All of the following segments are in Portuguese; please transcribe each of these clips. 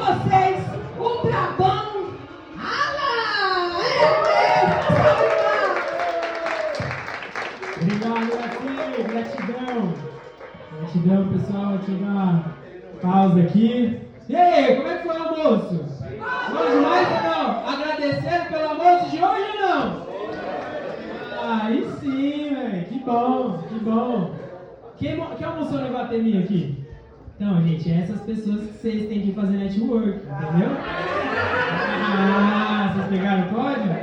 vocês, o Brabão Alan! Obrigado, Iraci, gratidão. Gratidão, pessoal. Deixa eu dar uma pausa aqui. E aí, como é que foi o almoço? Bom demais ou não? Agradecendo pelo almoço de hoje ou não? Aí sim, velho. Que bom, que bom. Quem almoçou no Iguatemi aqui? Então, gente, essas pessoas que vocês têm que fazer network, entendeu? Ah, vocês pegaram o código?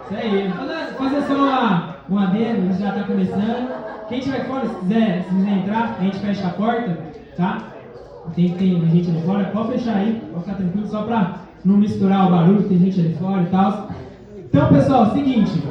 Isso aí. Fazer só um adendo, já está começando. Quem estiver fora, se quiser entrar, a gente fecha a porta, tá? Tem gente ali fora, pode fechar aí, pode ficar tranquilo, só para não misturar o barulho, tem gente ali fora e tal. Então, pessoal, seguinte,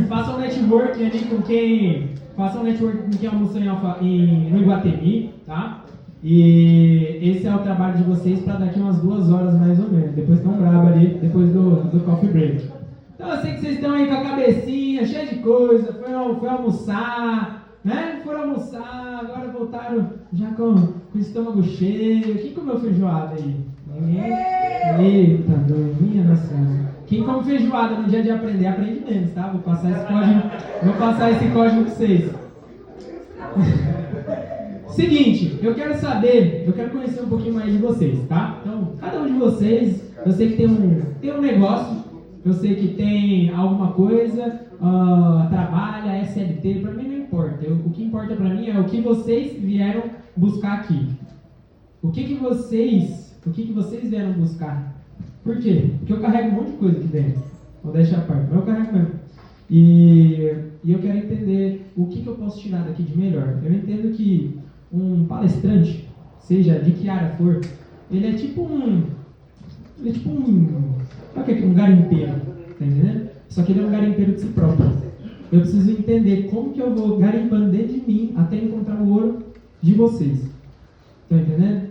façam network ali com quem... Façam network com quem almoçou no Iguatemi, tá? E esse é o trabalho de vocês para daqui umas 2 horas mais ou menos. Depois estão bravos ali, depois do coffee break. Então eu sei que vocês estão aí com a cabecinha cheia de coisa, foi almoçar, né? Foram almoçar, agora voltaram já com o estômago cheio. Quem comeu feijoada aí? Eita, minha nossa. Quem come feijoada no dia de aprender, aprende menos, tá? Vou passar esse código para vocês. Seguinte, eu quero conhecer um pouquinho mais de vocês, tá? Então, cada um de vocês, eu sei que tem um negócio, eu sei que tem alguma coisa, trabalha, é CLT, pra mim não importa. O que importa pra mim é o que vocês vieram buscar aqui. O que vocês vieram buscar? Por quê? Porque eu carrego um monte de coisa aqui dentro. Vou deixar a parte, mas eu carrego mesmo. E eu quero entender o que eu posso tirar daqui de melhor. Eu entendo que um palestrante, seja de que área for, ele é tipo um garimpeiro, tá entendendo? Só que ele é um garimpeiro de si próprio. Eu preciso entender como que eu vou garimpando dentro de mim até encontrar o ouro de vocês. Tá entendendo?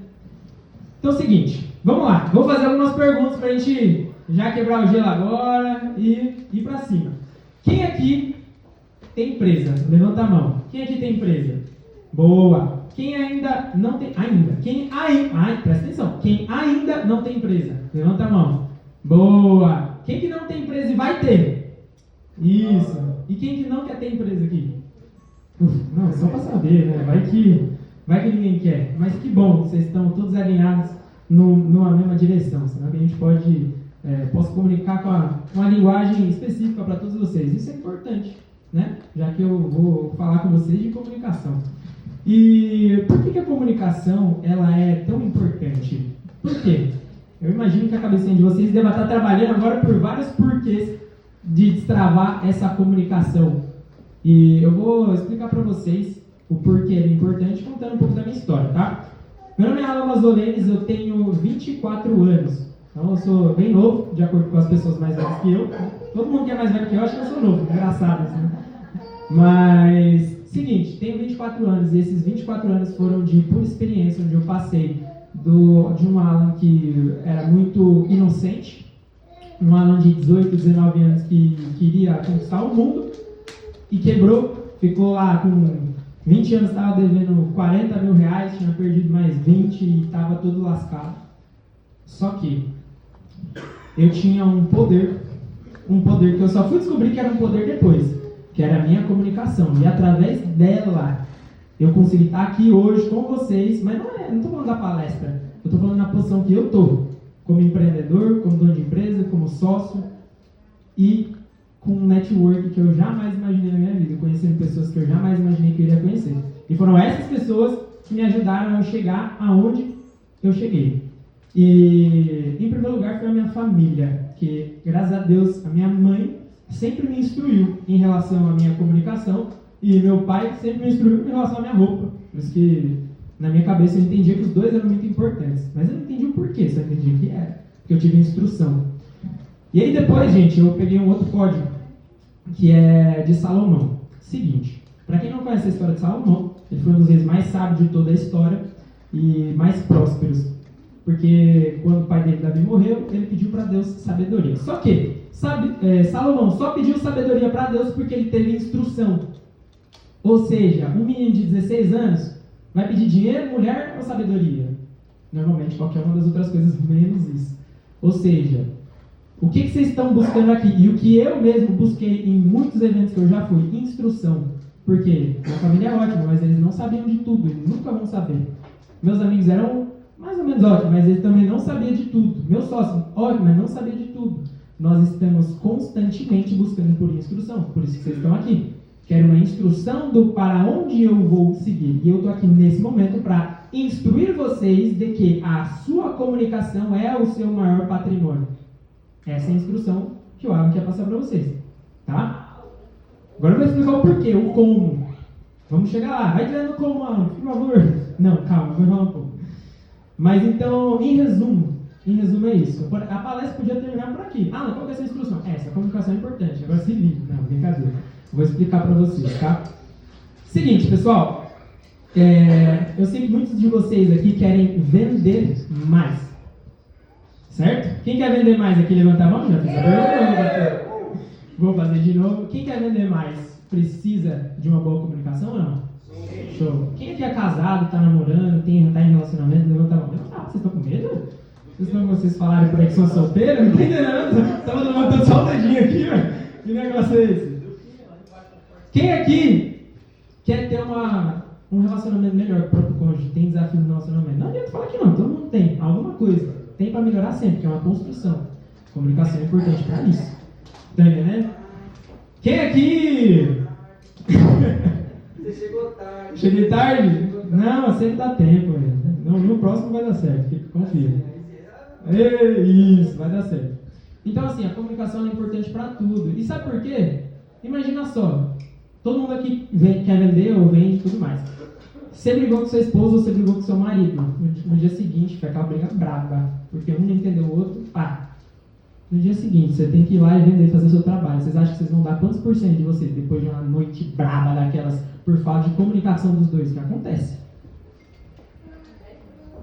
Então é o seguinte, vamos lá. Vou fazer algumas perguntas pra gente já quebrar o gelo agora e ir pra cima. Quem aqui tem empresa? Levanta a mão. Quem aqui tem empresa? Boa. Quem ainda não tem... presta atenção. Quem ainda não tem empresa? Levanta a mão. Boa. Quem que não tem empresa e vai ter? Isso. E quem que não quer ter empresa aqui? Não, só para saber, né? Vai que ninguém quer. Mas que bom, vocês estão todos alinhados numa mesma direção. Senão que a gente posso comunicar com uma linguagem específica para todos vocês. Isso é importante, né? Já que eu vou falar com vocês de comunicação. E por que a comunicação ela é tão importante? Por quê? Eu imagino que a cabecinha de vocês deva estar trabalhando agora por vários porquês de destravar essa comunicação. E eu vou explicar para vocês o porquê é importante, contando um pouco da minha história, tá? Meu nome é Alan Mazolenes, eu tenho 24 anos. Então eu sou bem novo, de acordo com as pessoas mais velhas que eu. Todo mundo que é mais velho que eu acha que eu sou novo, engraçado assim. Mas... Seguinte, tenho 24 anos e esses 24 anos foram de pura experiência, onde eu passei de um Alan que era muito inocente, um Alan de 18, 19 anos que queria conquistar o mundo e quebrou, ficou lá com 20 anos, estava devendo 40 mil reais, tinha perdido mais 20 e estava todo lascado. Só que eu tinha um poder que eu só fui descobrir que era um poder depois, que era a minha comunicação, e através dela eu consegui estar aqui hoje com vocês, mas não estou falando da palestra, eu estou falando na posição que eu estou, como empreendedor, como dono de empresa, como sócio, e com um network que eu jamais imaginei na minha vida, conhecendo pessoas que eu jamais imaginei que eu iria conhecer. E foram essas pessoas que me ajudaram a chegar aonde eu cheguei. E, em primeiro lugar, foi a minha família, que, graças a Deus, a minha mãe sempre me instruiu em relação à minha comunicação e meu pai sempre me instruiu em relação à minha roupa. Por isso que, na minha cabeça, eu entendia que os dois eram muito importantes. Mas eu não entendi o porquê, só entendi que era. Porque eu tive instrução. E aí depois, gente, eu peguei um outro código, que é de Salomão. Seguinte, para quem não conhece a história de Salomão, ele foi um dos reis mais sábios de toda a história e mais prósperos. Porque quando o pai dele, Davi, morreu, ele pediu para Deus sabedoria. Só que Salomão só pediu sabedoria para Deus porque ele teve instrução. Ou seja, um menino de 16 anos vai pedir dinheiro, mulher ou sabedoria? Normalmente, qualquer uma das outras coisas, menos isso. Ou seja, o que vocês estão buscando aqui? E o que eu mesmo busquei em muitos eventos que eu já fui? Instrução. Por quê? Minha família é ótima, mas eles não sabiam de tudo, e nunca vão saber. Meus amigos eram mais ou menos ótimos, mas eles também não sabiam de tudo. Meu sócio, ótimo, mas não sabia de tudo. Nós estamos constantemente buscando por instrução, por isso que vocês estão aqui. Quero uma instrução do para onde eu vou seguir. E eu estou aqui nesse momento para instruir vocês de que a sua comunicação é o seu maior patrimônio. Essa é a instrução que o Alan quer passar para vocês. Tá? Agora eu vou explicar o porquê, o como. Vamos chegar lá. Vai dizendo como, Alan, por favor. Não, calma, vou enrolar um pouco. Mas então, em resumo é isso. A palestra podia terminar por aqui. Alan, qual que é essa instrução? Essa comunicação é importante. Agora se liga. Não, brincadeira. Vou explicar para vocês, tá? Seguinte, pessoal. Eu sei que muitos de vocês aqui querem vender mais. Certo? Quem quer vender mais aqui? Levanta a mão. Já fiz a pergunta. Vou fazer de novo. Quem quer vender mais precisa de uma boa comunicação ou não? Show. Quem aqui é casado, está namorando, está em relacionamento, levanta a mão. Vocês estão com medo? Vocês falarem por aí que são solteiros? Não entendem nada. Estava levantando só o dedinho aqui, velho. Que negócio é esse? Quem aqui quer ter um relacionamento melhor com o próprio cônjuge? Tem desafio no relacionamento? Não adianta falar que não, todo mundo tem alguma coisa. Tem para melhorar sempre, que é uma construção. Comunicação é importante para isso. Tá entendendo? Quem aqui... Você chegou tarde. Cheguei tarde? Não, sempre dá tempo. No próximo vai dar certo, confia. Isso, vai dar certo. Então, assim, a comunicação é importante para tudo. E sabe por quê? Imagina só, todo mundo aqui quer vender ou vende e tudo mais. Você brigou com sua esposa ou você brigou com seu marido. No dia seguinte, fica aquela briga brava, porque um não entendeu o outro, pá. No dia seguinte, você tem que ir lá e vender, fazer o seu trabalho. Vocês acham que vocês vão dar quantos por cento de vocês depois de uma noite brava daquelas por falta de comunicação dos dois? Que acontece?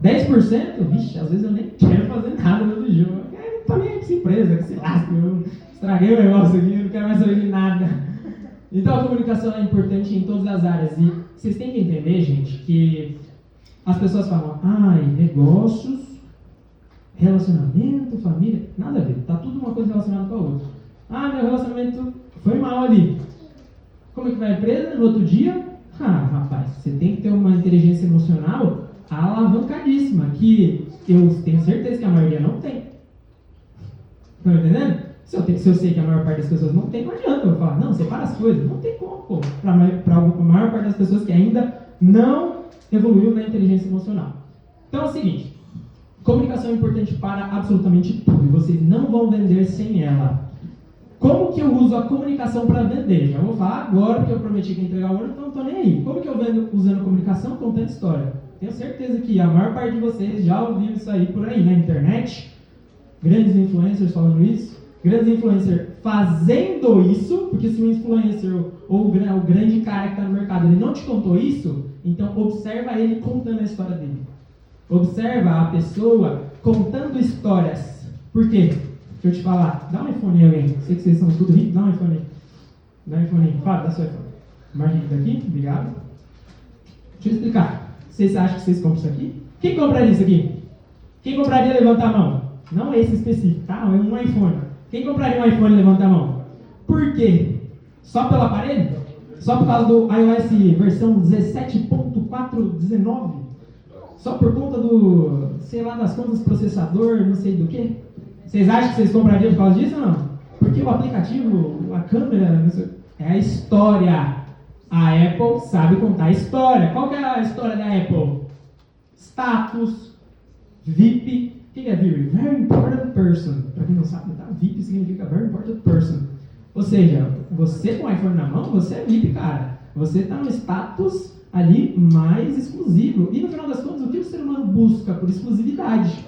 10%? Vixe, às vezes eu nem quero fazer nada no dia. Eu tô nem com essa empresa, que se lasca, eu estraguei o negócio aqui, eu não quero mais saber de nada. Então a comunicação é importante em todas as áreas. E vocês têm que entender, gente, que as pessoas falam, negócios, relacionamento, família, nada a ver, tá tudo uma coisa relacionada com a outra. Meu relacionamento foi mal ali. Como é que vai a empresa? No outro dia? Rapaz, você tem que ter uma inteligência emocional alavancadíssima, que eu tenho certeza que a maioria não tem. Tá entendendo? Se eu sei que a maior parte das pessoas não tem, não adianta eu falar, não, separa as coisas. Não tem como, pô. Para a maior parte das pessoas que ainda não evoluiu na inteligência emocional. Então é o seguinte, comunicação é importante para absolutamente tudo, e vocês não vão vender sem ela. Como que eu uso a comunicação para vender? Já vou falar agora, porque eu prometi que ia entregar o ouro, então não estou nem aí. Como que eu vendo usando comunicação? Contando história. Tenho certeza que a maior parte de vocês já ouviu isso aí por aí, na internet. Grandes influencers falando isso. Grandes influencers fazendo isso, porque se o influencer ou o grande cara que está no mercado ele não te contou isso, então observa ele contando a história dele. Observa a pessoa contando histórias. Por quê? Deixa eu te falar. Dá um iPhone aí, alguém. Sei que vocês são tudo ricos. Dá um iPhone aí. Dá um iPhone aí. Fala, dá seu iPhone. Margem daqui. Obrigado. Deixa eu explicar. Vocês acham que vocês compram isso aqui? Quem compraria isso aqui? Quem compraria, levanta a mão. Não esse específico, tá? É um iPhone. Quem compraria um iPhone, levanta a mão. Por quê? Só pelo aparelho? Só por causa do iOS versão 17.4.19? Só por conta do, sei lá, das contas processador, não sei do que? Vocês acham que vocês comprariam por causa disso ou não? Porque o aplicativo, a câmera, não sei, é a história. A Apple sabe contar a história. Qual que é a história da Apple? Status, VIP. O que é VIP? Very Important Person. Para quem não sabe, tá? VIP significa Very Important Person. Ou seja, você com o iPhone na mão, você é VIP, cara. Você está no status ali mais exclusivo. E no final das contas, o que o ser humano busca por exclusividade?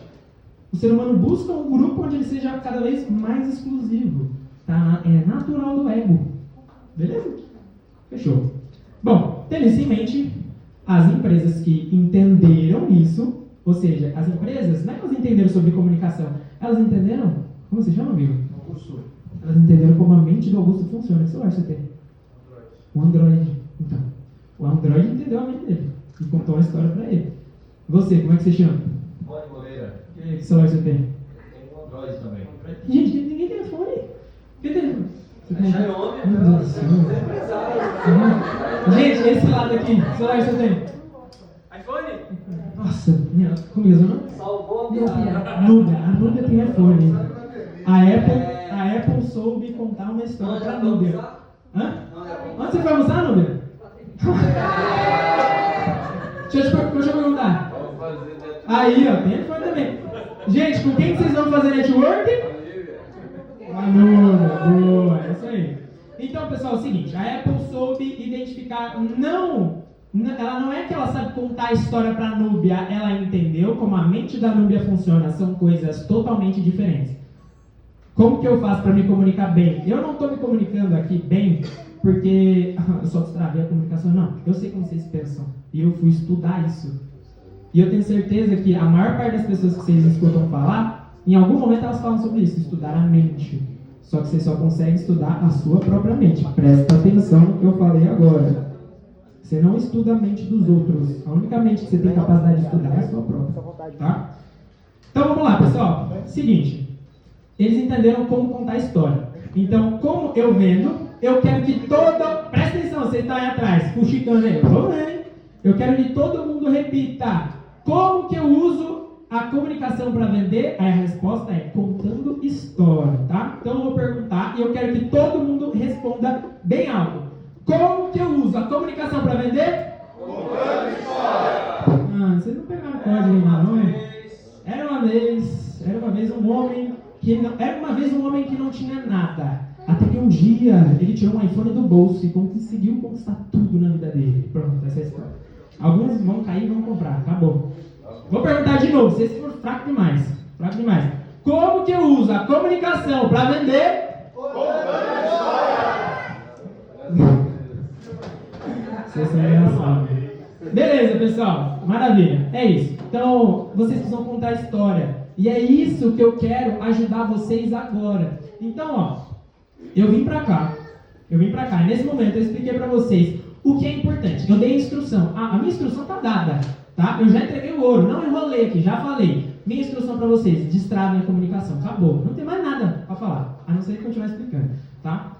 O ser humano busca um grupo onde ele seja cada vez mais exclusivo. Tá? É natural do ego. Beleza? Fechou. Bom, tendo isso em mente, as empresas que entenderam isso, ou seja, as empresas, não é que elas entenderam sobre comunicação, elas entenderam, como se chama, amigo? Augusto. Elas entenderam como a mente do Augusto funciona. Que celular você tem? O Android. Então, o Android entendeu a mente dele e contou uma história pra ele. Você, como é que você chama? Que celular você tem? Tem um Android também. Gente, ninguém tem iPhone. Quem tem iPhone? Você tem? Xiaomi, Meu Deus do céu. Gente, esse lado aqui, que celular você tem? iPhone? Nossa, como é o nome? Salvou a Meu piada. Nubia. A Núbia tem iPhone. A Apple soube contar uma história pra Núbia. Hã? Onde você foi almoçar, Núbia? Deixa eu perguntar. Vamos fazer network. Aí, ó, tem iPhone também. Gente, com quem que vocês vão fazer network? A Núbia, boa, é isso aí. Então, pessoal, é o seguinte, a Apple soube identificar, ela não é que ela sabe contar a história para a Núbia, ela entendeu como a mente da Núbia funciona, são coisas totalmente diferentes. Como que eu faço para me comunicar bem? Eu não estou me comunicando aqui bem porque eu só destravei a comunicação, não. Eu sei como vocês pensam e eu fui estudar isso. E eu tenho certeza que a maior parte das pessoas que vocês escutam falar, em algum momento elas falam sobre isso, estudar a mente. Só que você só consegue estudar a sua própria mente. Presta atenção no que eu falei agora. Você não estuda a mente dos outros. A única mente que você tem capacidade de estudar é a sua própria. Tá? Então vamos lá, pessoal. Seguinte. Eles entenderam como contar a história. Então, como eu vendo, eu quero que presta atenção, você está aí atrás, fuxicando aí. Eu tô vendo, hein? Eu quero que todo mundo repita. Como que eu uso a comunicação para vender? Aí a resposta é contando história, tá? Então eu vou perguntar e eu quero que todo mundo responda bem alto. Como que eu uso a comunicação para vender? Contando história. Vocês não pegaram código ainda não, hein? Era uma vez um homem que não tinha nada. Até que um dia ele tirou um iPhone do bolso e conseguiu conquistar tudo na vida dele. Pronto, essa é a história. Alguns vão cair e vão comprar. Acabou. Vou perguntar de novo, vocês foram fracos demais. Fraco demais. Como que eu uso a comunicação para vender? Contando história. Vocês são engraçados. Beleza, pessoal. Maravilha. É isso. Então, vocês precisam contar a história. E é isso que eu quero ajudar vocês agora. Então, ó, eu vim pra cá. E nesse momento eu expliquei pra vocês o que é importante. Eu dei a instrução. A minha instrução tá dada, tá? Eu já entreguei o ouro, não enrolei aqui, já falei. Minha instrução pra vocês, destravem a comunicação. Acabou. Não tem mais nada pra falar, a não ser continuar explicando, tá?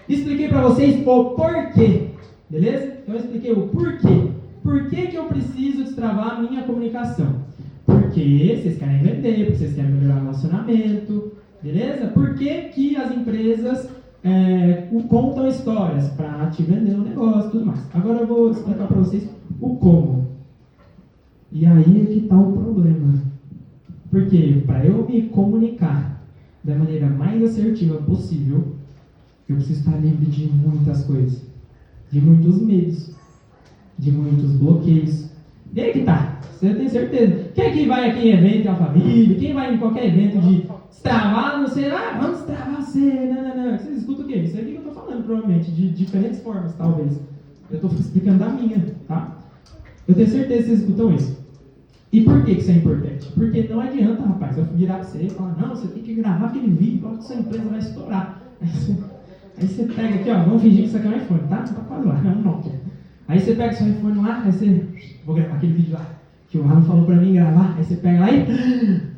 Expliquei pra vocês o porquê, beleza? Então eu expliquei o porquê. Por que eu preciso destravar a minha comunicação? Porque vocês querem vender, porque vocês querem melhorar o relacionamento, beleza? Por que as empresas contam histórias para te vender um negócio e tudo mais. Agora eu vou explicar para vocês o como. E aí é que está o problema. Porque para eu me comunicar da maneira mais assertiva possível, eu preciso estar livre de muitas coisas. De muitos medos. De muitos bloqueios. E aí que tá. Você tem certeza. Quem é que vai aqui em evento com a família? Quem vai em qualquer evento de destravar, não sei, vamos destravar você, não. Vocês escutam o quê? Isso aí que eu tô falando, provavelmente, de diferentes formas, talvez. Eu tô explicando da minha, tá? Eu tenho certeza que vocês escutam isso. E por que isso é importante? Porque não adianta, rapaz, eu virar pra você e falar, não, você tem que gravar aquele vídeo, lá que sua empresa vai estourar. Aí você pega aqui, ó, vamos fingir que isso aqui é um iPhone, tá? Não tá quase lá, é um Nokia. Aí você pega seu iPhone lá, aí você, vou gravar aquele vídeo lá, que o Raul falou pra mim gravar, aí você pega lá e...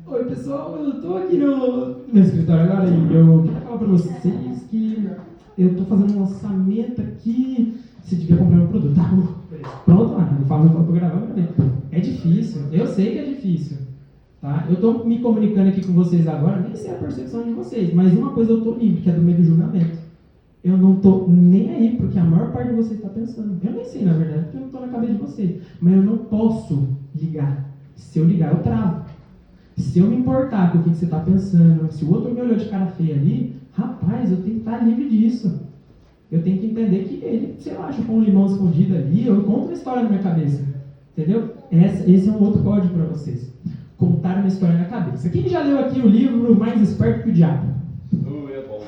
Oi pessoal, eu tô aqui no meu escritório agora e eu queria falar pra vocês que eu tô fazendo um lançamento aqui, você devia comprar meu produto, tá? Pronto, mano, eu falo pra gravar, é difícil, eu sei que é difícil, tá? Eu tô me comunicando aqui com vocês agora, nem sei a percepção de vocês, mas uma coisa eu tô livre, que é do meio do julgamento. Eu não tô nem aí, porque a maior parte de vocês está pensando. Eu nem sei, na verdade, porque eu não estou na cabeça de vocês. Mas eu não posso ligar. Se eu ligar, eu travo. Se eu me importar com o que você está pensando, se o outro me olhou de cara feia ali, rapaz, eu tenho que estar livre disso. Eu tenho que entender que ele, sei lá, chupou um limão escondido ali, eu conto uma história na minha cabeça. Entendeu? Esse é um outro código para vocês. Contar uma história na cabeça. Quem já leu aqui o livro Mais Esperto que o Diabo? É bom.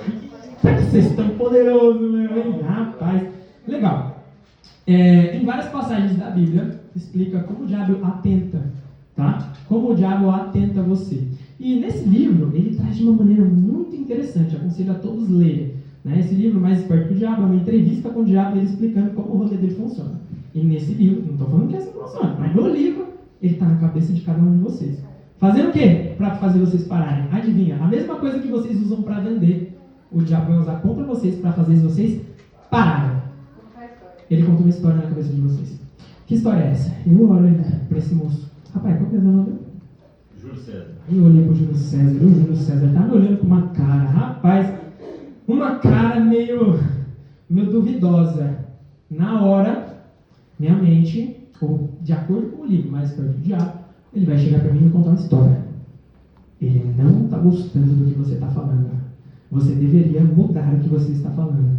Vocês estão poderosos, meu, hein? Rapaz. Legal. Em várias passagens da Bíblia, explica como o diabo atenta, tá? Como o diabo atenta você. E nesse livro, ele traz de uma maneira muito interessante, aconselho a todos lerem. Né? Esse livro, Mais Esperto que o Diabo, é uma entrevista com o diabo, ele explicando como o rolê dele funciona. E nesse livro, não estou falando que é assim que funciona, mas no livro, ele está na cabeça de cada um de vocês. Fazendo o quê para fazer vocês pararem? Adivinha? A mesma coisa que vocês usam para vender, o diabo vai usar contra vocês para fazer vocês pararem. Ele contou uma história na cabeça de vocês. Que história é essa? Eu olhei para esse moço. Rapaz, qual que é o nome dele? Júlio César. Aí eu olhei pro Júlio César. O Júlio César tá me olhando com uma cara, rapaz, uma cara meio duvidosa. Na hora, minha mente, ou de acordo com o livro, mais perto do diabo, ele vai chegar para mim e me contar uma história. Ele não está gostando do que você está falando. Você deveria mudar o que você está falando.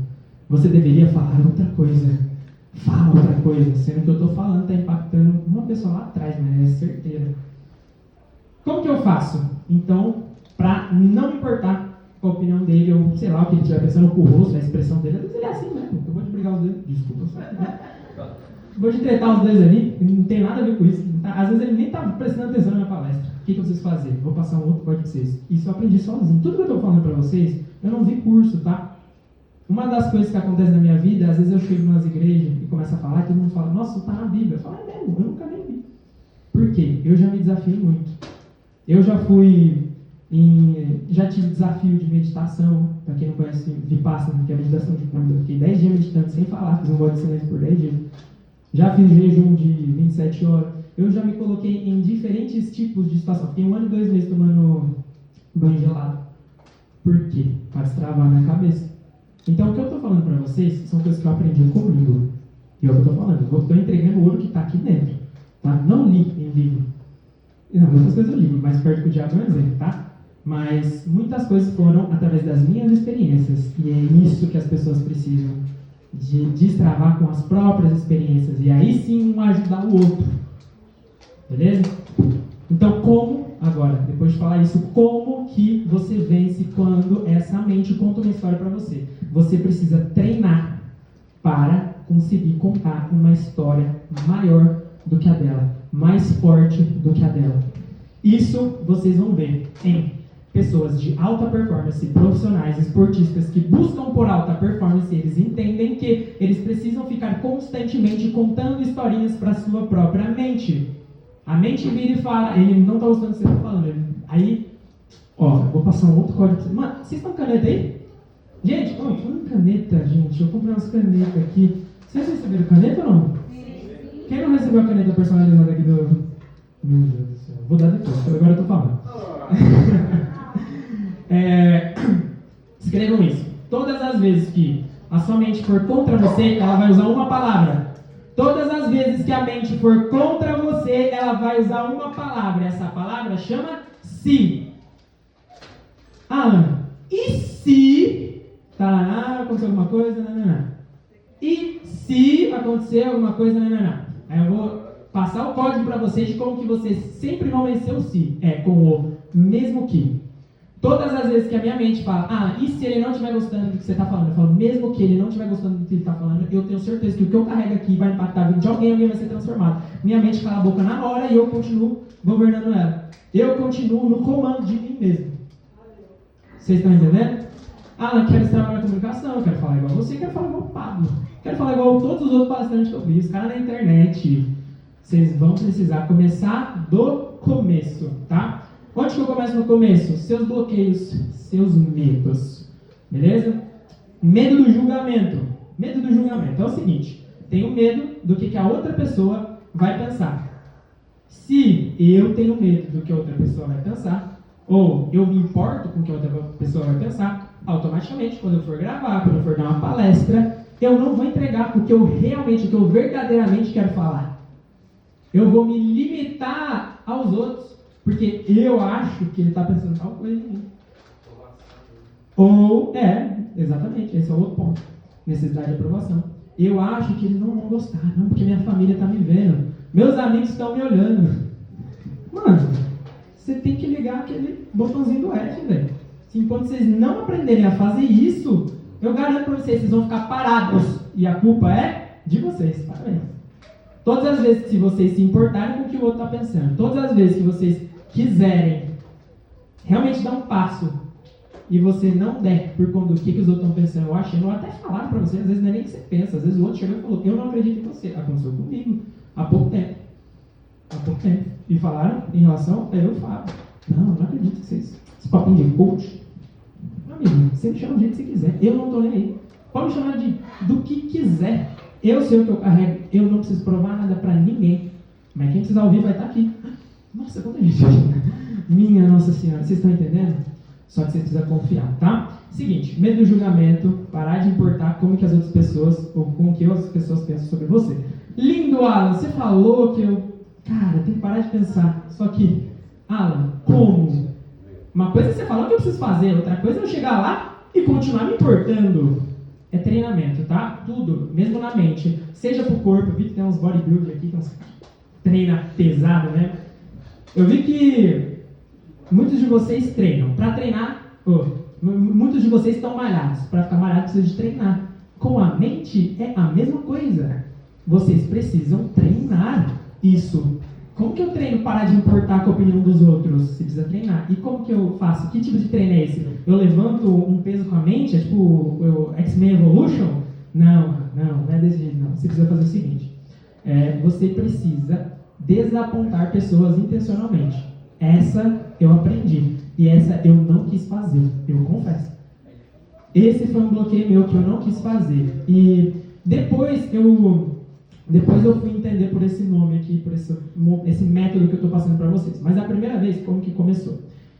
Você deveria falar outra coisa. Fala outra coisa. Sendo que eu estou falando está impactando uma pessoa lá atrás, mas é certeira. Como que eu faço? Então, para não importar com a opinião dele, ou sei lá, o que ele estiver pensando com o rosto, a expressão dele, às vezes ele é assim mesmo. Eu vou te brigar os dedos. Desculpa. Vou te tretar os dois ali, não tem nada a ver com isso. Às vezes ele nem está prestando atenção na minha palestra. O que eu preciso fazer? Vou passar um outro código para vocês. Isso eu aprendi sozinho. Tudo que eu estou falando para vocês, eu não vi curso, tá? Uma das coisas que acontece na minha vida, às vezes eu chego nas igrejas e começo a falar e todo mundo fala, nossa, está na Bíblia. Eu falo, é mesmo, eu nunca nem vi. Por quê? Eu já me desafiei muito. Eu já já tive desafio de meditação. Para quem não conhece Vipassana, que é a meditação de cura, eu fiquei 10 dias meditando sem falar, fiz um voto de silêncio por 10 dias. Já fiz jejum de 27 horas. Eu já me coloquei em diferentes tipos de situação. Fiquei 1 ano e 2 meses tomando banho gelado. Por quê? Para destravar a minha cabeça. Então, o que eu estou falando para vocês são coisas que eu aprendi comigo. E é o que eu estou falando. Eu estou entregando o ouro que está aqui dentro. Tá? Não li em livro. Não, muitas coisas eu li, mais perto que o diabo é um exemplo, tá? Mas muitas coisas foram através das minhas experiências. E é isso que as pessoas precisam. De destravar com as próprias experiências. E aí sim um ajudar o outro. Beleza? Então, agora, depois de falar isso, como que você vence quando essa mente conta uma história para você? Você precisa treinar para conseguir contar uma história maior do que a dela, mais forte do que a dela. Isso vocês vão ver em pessoas de alta performance, profissionais, esportistas que buscam por alta performance. Eles entendem que eles precisam ficar constantemente contando historinhas para sua própria mente. A mente vira e fala, ele não está gostando do que você está falando. Aí, vou passar um outro código. Mano, vocês estão com caneta aí? Gente, falando caneta, gente, eu comprei umas canetas aqui. Vocês receberam caneta ou não? Sim. Quem não recebeu a caneta personalizada aqui do... Meu Deus do céu. Vou dar depois, agora eu estou falando. Escrevam isso. Todas as vezes que a sua mente for contra você, ela vai usar uma palavra. Todas as vezes que a mente for contra você, ela vai usar uma palavra. Essa palavra chama se. Alan, e se aconteceu alguma coisa? Não. E se acontecer alguma coisa? Não. Aí eu vou passar o código para vocês de como que vocês sempre vão vencer o se. Com o mesmo que. Todas as vezes que a minha mente fala, e se ele não estiver gostando do que você está falando? Eu falo, mesmo que ele não estiver gostando do que ele está falando, eu tenho certeza que o que eu carrego aqui vai impactar a vida de alguém vai ser transformado. Minha mente cala a boca na hora e eu continuo governando ela. Eu continuo no comando de mim mesmo. Vocês estão entendendo? Quero trabalhar na comunicação, quero falar igual você, quero falar igual o Pablo. Quero falar igual todos os outros palestrantes que eu vi, os caras na internet. Vocês vão precisar começar do começo, tá? Onde que eu começo no começo? Seus bloqueios, seus medos. Beleza? Medo do julgamento. Medo do julgamento é o seguinte: tenho medo do que a outra pessoa vai pensar. Se eu tenho medo do que a outra pessoa vai pensar, ou eu me importo com o que a outra pessoa vai pensar, automaticamente, quando eu for gravar, quando eu for dar uma palestra, eu não vou entregar o que eu verdadeiramente quero falar. Eu vou me limitar aos outros, porque eu acho que ele está pensando tal coisa em mim. Ou, exatamente, esse é o outro ponto. Necessidade de aprovação. Eu acho que eles não vão gostar, não, porque minha família está me vendo. Meus amigos estão me olhando. Mano, você tem que ligar aquele botãozinho do F, velho. Enquanto vocês não aprenderem a fazer isso, eu garanto para vocês vão ficar parados. E a culpa é de vocês. Parabéns. Todas as vezes que vocês se importarem com o que o outro está pensando, todas as vezes que vocês quiserem realmente dar um passo e você não der por conta do que os outros estão pensando ou achando, ou até falaram para você, às vezes não é nem o que você pensa, às vezes o outro chegou e falou, eu não acredito em você. Aconteceu comigo há pouco tempo. há pouco tempo. E falaram em relação a eu falo. Não acredito que vocês. Esse papinho de coach. Meu amigo, você me chama do jeito que você quiser. Eu não estou nem aí. Pode me chamar do que quiser. Eu sei o que eu carrego. Eu não preciso provar nada para ninguém. Mas quem precisar ouvir vai estar aqui. Nossa, quanta gente. Minha Nossa Senhora. Vocês estão entendendo? Só que vocês precisam confiar, tá? Seguinte, medo do julgamento, parar de importar como que as outras pessoas, ou como que as pessoas pensam sobre você. Lindo, Alan, você falou que eu... Cara, tem que parar de pensar. Só que, Alan, como? Uma coisa é você falar o que eu preciso fazer, outra coisa é eu chegar lá e continuar me importando. É treinamento, tá? Tudo, mesmo na mente. Seja pro corpo, eu vi que tem uns bodybuilders aqui, tem uns treina pesado, né? Eu vi que muitos de vocês treinam. Para treinar, muitos de vocês estão malhados. Para ficar malhado precisa de treinar. Com a mente é a mesma coisa. Vocês precisam treinar isso. Como que eu treino parar de importar com a opinião dos outros? Você precisa treinar. E como que eu faço? Que tipo de treino é esse? Eu levanto um peso com a mente? É tipo o X-Men Evolution? Não é desse jeito não. Você precisa fazer o seguinte. Você precisa desapontar pessoas intencionalmente. Essa eu aprendi. E essa eu não quis fazer. Eu confesso. Esse foi um bloqueio meu que eu não quis fazer. E depois eu fui entender por esse nome aqui, por esse método que eu estou passando para vocês. Mas a primeira vez, como que começou?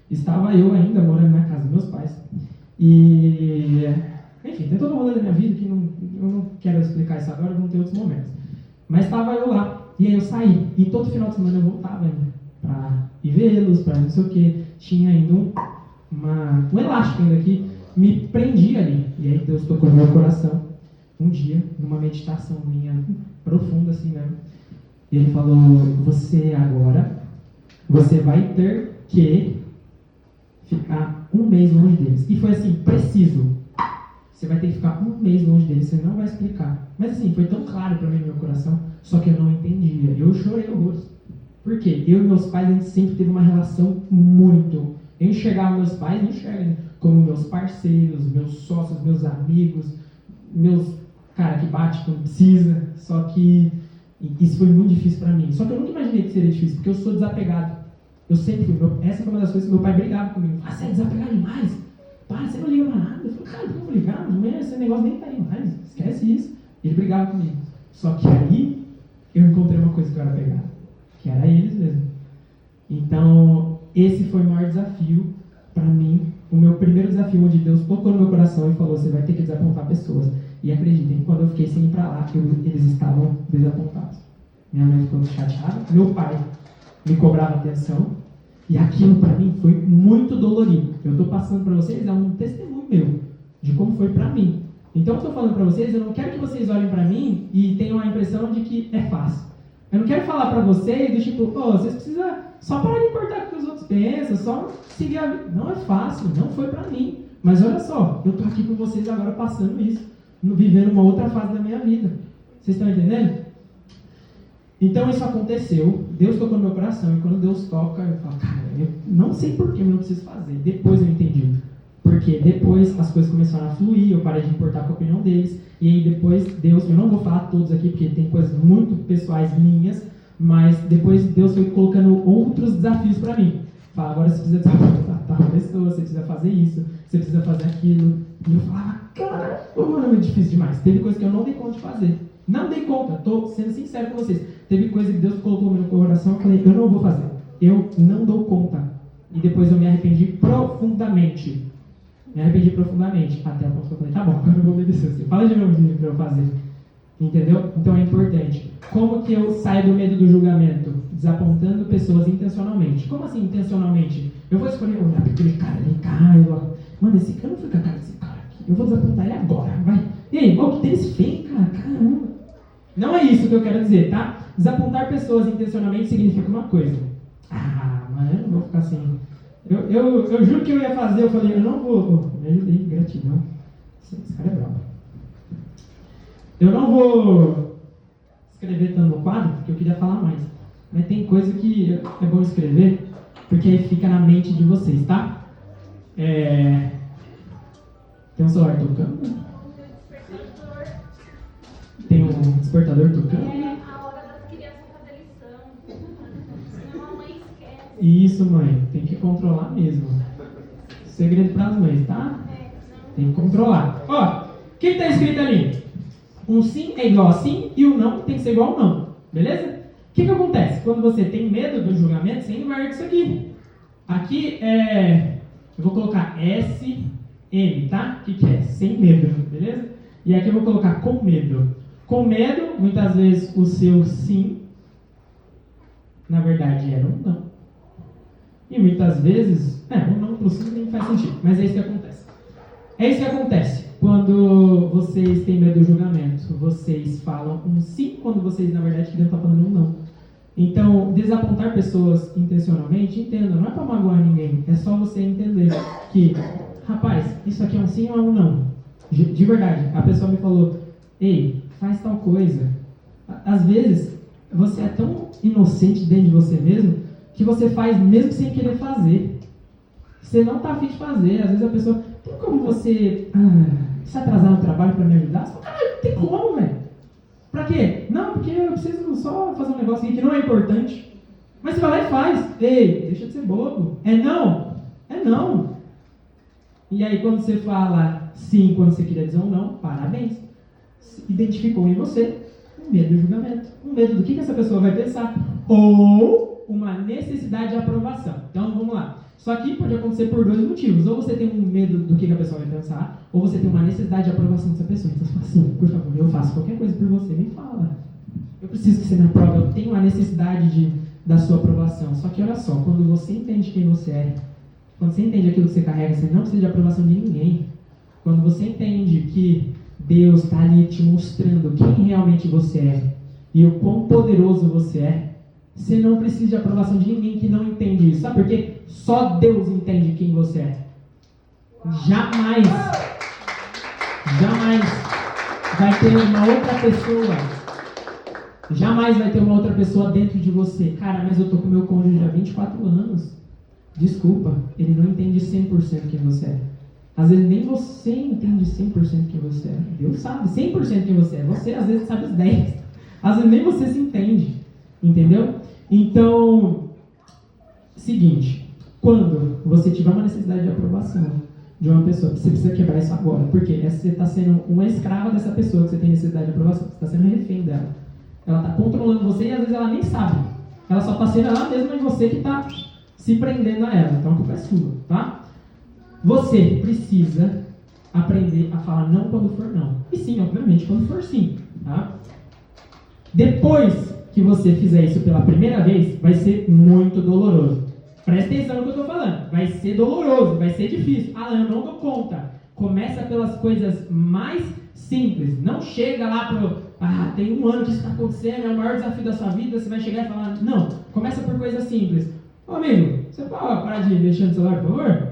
Estava eu ainda morando na casa dos meus pais. E, enfim, tem todo um rolê da minha vida que eu não quero explicar isso agora, vão ter outros momentos. Mas estava eu lá, e aí eu saí. E todo final de semana eu voltava ainda para ir vê-los, para não sei o que. Tinha ainda um elástico ainda que me prendia ali. E aí Deus tocou no meu coração. Um dia, numa meditação minha profunda assim mesmo, e ele falou: você vai ter que ficar um mês longe deles. E foi assim, preciso. Você vai ter que ficar um mês longe deles, você não vai explicar. Mas assim, foi tão claro para mim no meu coração, só que eu não entendia. Eu chorei horrores. Por quê? Eu e meus pais, a gente sempre teve uma relação muito... Eu enxergava meus pais, não enxergam como meus parceiros, meus sócios, meus amigos, meus cara que bate quando precisa. Só que isso foi muito difícil para mim. Só que eu nunca imaginei que seria difícil, porque eu sou desapegado. Eu sempre fui. Essa foi uma das coisas que meu pai brigava comigo. Ah, você é desapegado demais? Para, você não liga pra nada. Eu falei, cara, eu não vou ligar, mas esse negócio nem tá aí mais. Esquece isso. Ele brigava comigo. Só que aí eu encontrei uma coisa que eu era apegado, que era eles mesmo. Então, esse foi o maior desafio para mim. O meu primeiro desafio, onde Deus tocou no meu coração e falou: você vai ter que desapontar pessoas. E acreditem, quando eu fiquei sem ir para lá, eles estavam desapontados. Minha mãe ficou chateada, meu pai me cobrava atenção, e aquilo para mim foi muito dolorido. Eu estou passando para vocês um testemunho meu de como foi para mim. Então eu estou falando para vocês, eu não quero que vocês olhem para mim e tenham a impressão de que é fácil. Eu não quero falar para vocês do tipo, vocês precisam só parar de importar o que os outros pensam, só seguir a vida. Não é fácil, não foi para mim. Mas olha só, eu estou aqui com vocês agora passando isso, vivendo uma outra fase da minha vida. Vocês estão entendendo? Então isso aconteceu, Deus tocou no meu coração, e quando Deus toca, eu falo, cara, eu não sei porquê, mas eu preciso fazer. Depois eu entendi. Porque depois as coisas começaram a fluir, eu parei de importar com a opinião deles, e aí depois Deus, eu não vou falar todos aqui, porque tem coisas muito pessoais minhas, mas depois Deus foi colocando outros desafios para mim. Fala, agora você precisa desapontar tal pessoa, você precisa fazer isso, você precisa fazer aquilo. E eu falava, cara, mano, é muito difícil demais. Teve coisa que eu não dei conta de fazer. Não dei conta, estou sendo sincero com vocês. Teve coisa que Deus colocou no meu coração, eu falei, eu não vou fazer. Eu não dou conta. E depois eu me arrependi profundamente. Até o ponto que eu falei, tá bom, agora eu vou obedecer você. Fala de novo para eu fazer. Entendeu? Então é importante. Como que eu saio do medo do julgamento? Desapontando pessoas intencionalmente. Como assim intencionalmente? Eu vou escolher olhar para aquele cara ali, cara, mano, esse cara não foi com a cara desse cara aqui. Eu vou desapontar ele agora, vai. E aí, que tênis feio, cara, caramba. Não é isso que eu quero dizer, tá? Desapontar pessoas intencionalmente significa uma coisa. Ah, mas eu não vou ficar assim. Eu juro que eu ia fazer, eu falei, eu não vou. Me ajudei, gratidão. Esse cara é bravo. Eu não vou escrever tanto no quadro, porque eu queria falar mais. Mas tem coisa que é bom escrever, porque aí fica na mente de vocês, tá? Tem um celular tocando? Tem um despertador tocando? É a hora das crianças fazer lição. Isso, mãe. Tem que controlar mesmo. Segredo para as mães, tá? Tem que controlar. Ó, o que está escrito ali? Um sim é igual a sim e o não tem que ser igual a não. Beleza? O que acontece? Quando você tem medo do julgamento, você inverter isso aqui. Aqui eu vou colocar SM, tá? O que é? Sem medo, beleza? E aqui eu vou colocar com medo. Com medo, muitas vezes o seu sim, na verdade, era um não. E muitas vezes, um não pro sim nem faz sentido. Mas é isso que acontece. É isso que acontece quando vocês têm medo do julgamento. Vocês falam um sim quando vocês, na verdade, queriam estar falando um não. Então, desapontar pessoas intencionalmente, entenda, não é para magoar ninguém. É só você entender que, rapaz, isso aqui é um sim ou é um não? De verdade, a pessoa me falou, ei, faz tal coisa. Às vezes, você é tão inocente dentro de você mesmo, que você faz mesmo sem querer fazer. Você não está afim de fazer. Às vezes a pessoa, tem como você se atrasar no trabalho para me ajudar? Você fala, caralho, não tem como, velho. Pra quê? Não, porque eu preciso só fazer um negócio aqui que não é importante. Mas você vai lá e faz. Ei, deixa de ser bobo. É não? É não. E aí quando você fala sim, quando você queria dizer um não, parabéns. Identificou em você um medo do julgamento. Um medo do que essa pessoa vai pensar. Ou uma necessidade de aprovação. Então vamos lá. Isso aqui pode acontecer por dois motivos. Ou você tem um medo do que a pessoa vai pensar, ou você tem uma necessidade de aprovação dessa pessoa. Então você fala assim, por favor, eu faço qualquer coisa por você, me fala. Eu preciso que você me aprove, eu tenho uma necessidade da sua aprovação. Só que olha só, quando você entende quem você é, quando você entende aquilo que você carrega, você não precisa de aprovação de ninguém. Quando você entende que Deus está ali te mostrando quem realmente você é e o quão poderoso você é, você não precisa de aprovação de ninguém que não entende isso. Sabe por quê? Só Deus entende quem você é. Jamais vai ter uma outra pessoa. Jamais vai ter uma outra pessoa dentro de você. Cara, mas eu tô com meu cônjuge há 24 anos. Desculpa, ele não entende 100% quem você é. Às vezes nem você entende 100% quem você é. Deus sabe 100% quem você é. Você às vezes sabe os 10%. Às vezes nem você se entende. Entendeu? Então, seguinte, quando você tiver uma necessidade de aprovação de uma pessoa, você precisa quebrar isso agora, porque você está sendo uma escrava dessa pessoa que você tem necessidade de aprovação, você está sendo refém dela. Ela está controlando você e às vezes ela nem sabe. Ela só está sendo ela mesma e você que está se prendendo a ela. Então a culpa é sua, tá? Você precisa aprender a falar não quando for não. E sim, obviamente, quando for sim, tá? Depois que você fizer isso pela primeira vez, vai ser muito doloroso. Presta atenção no que eu estou falando. Vai ser doloroso, vai ser difícil. Eu não dou conta. Começa pelas coisas mais simples. Não chega lá tem um ano que isso está acontecendo, é o maior desafio da sua vida, você vai chegar e falar, não. Começa por coisas simples. Ô amigo, você pode parar de mexer no celular, por favor?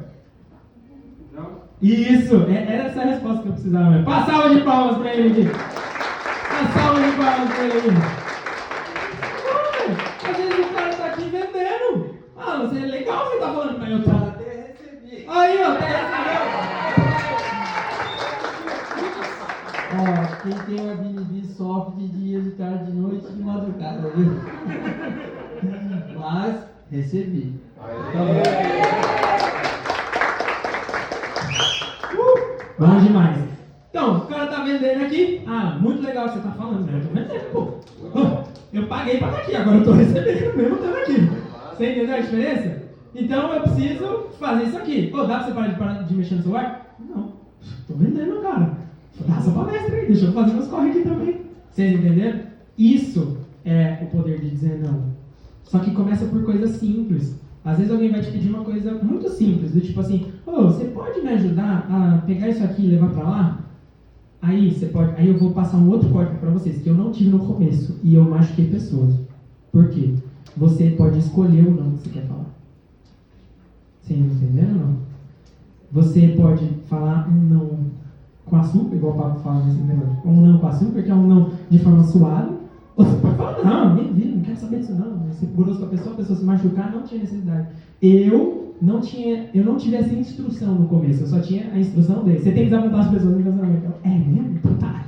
Não. Isso, era essa a resposta que eu precisava. Passa salva de palmas para ele aqui. Passa salva de palmas para ele aqui. Às vezes o cara tá aqui vendendo. Você é legal você tá falando, mas eu tô. Até recebi. Aí, ó, até recebeu. Quem tem uma BNB sofre de dia, de tarde, de noite e de madrugada, viu? Mas recebi. Tá bom. Bom demais. Então, o cara tá vendendo aqui. Muito legal o que você tá falando, né? Eu tô vendendo, pô. Eu paguei pra estar aqui, agora eu tô recebendo mesmo estando aqui. Você entendeu a diferença? Então eu preciso fazer isso aqui. Dá pra você parar de mexer no celular? Não. Tô vendendo, cara. Dá essa palestra aí, deixa eu fazer meus corre aqui também. Vocês entenderam? Isso é o poder de dizer não. Só que começa por coisas simples. Às vezes alguém vai te pedir uma coisa muito simples, do tipo assim, você pode me ajudar a pegar isso aqui e levar pra lá? Aí eu vou passar um outro código para vocês, que eu não tive no começo, e eu machuquei pessoas. Por quê? Você pode escolher o não que você quer falar. Vocês não entenderam, não? Você pode falar um não com açúcar, igual o Pablo fala nesse negócio, um não com açúcar, que é um não de forma suave, ou você pode falar, não quero saber disso não. Você grosso com a pessoa se machucar, não tinha necessidade. Eu não tive essa instrução no começo, eu só tinha a instrução dele. Você tem que desapontar as pessoas no relacionamento. É mesmo? Então tá.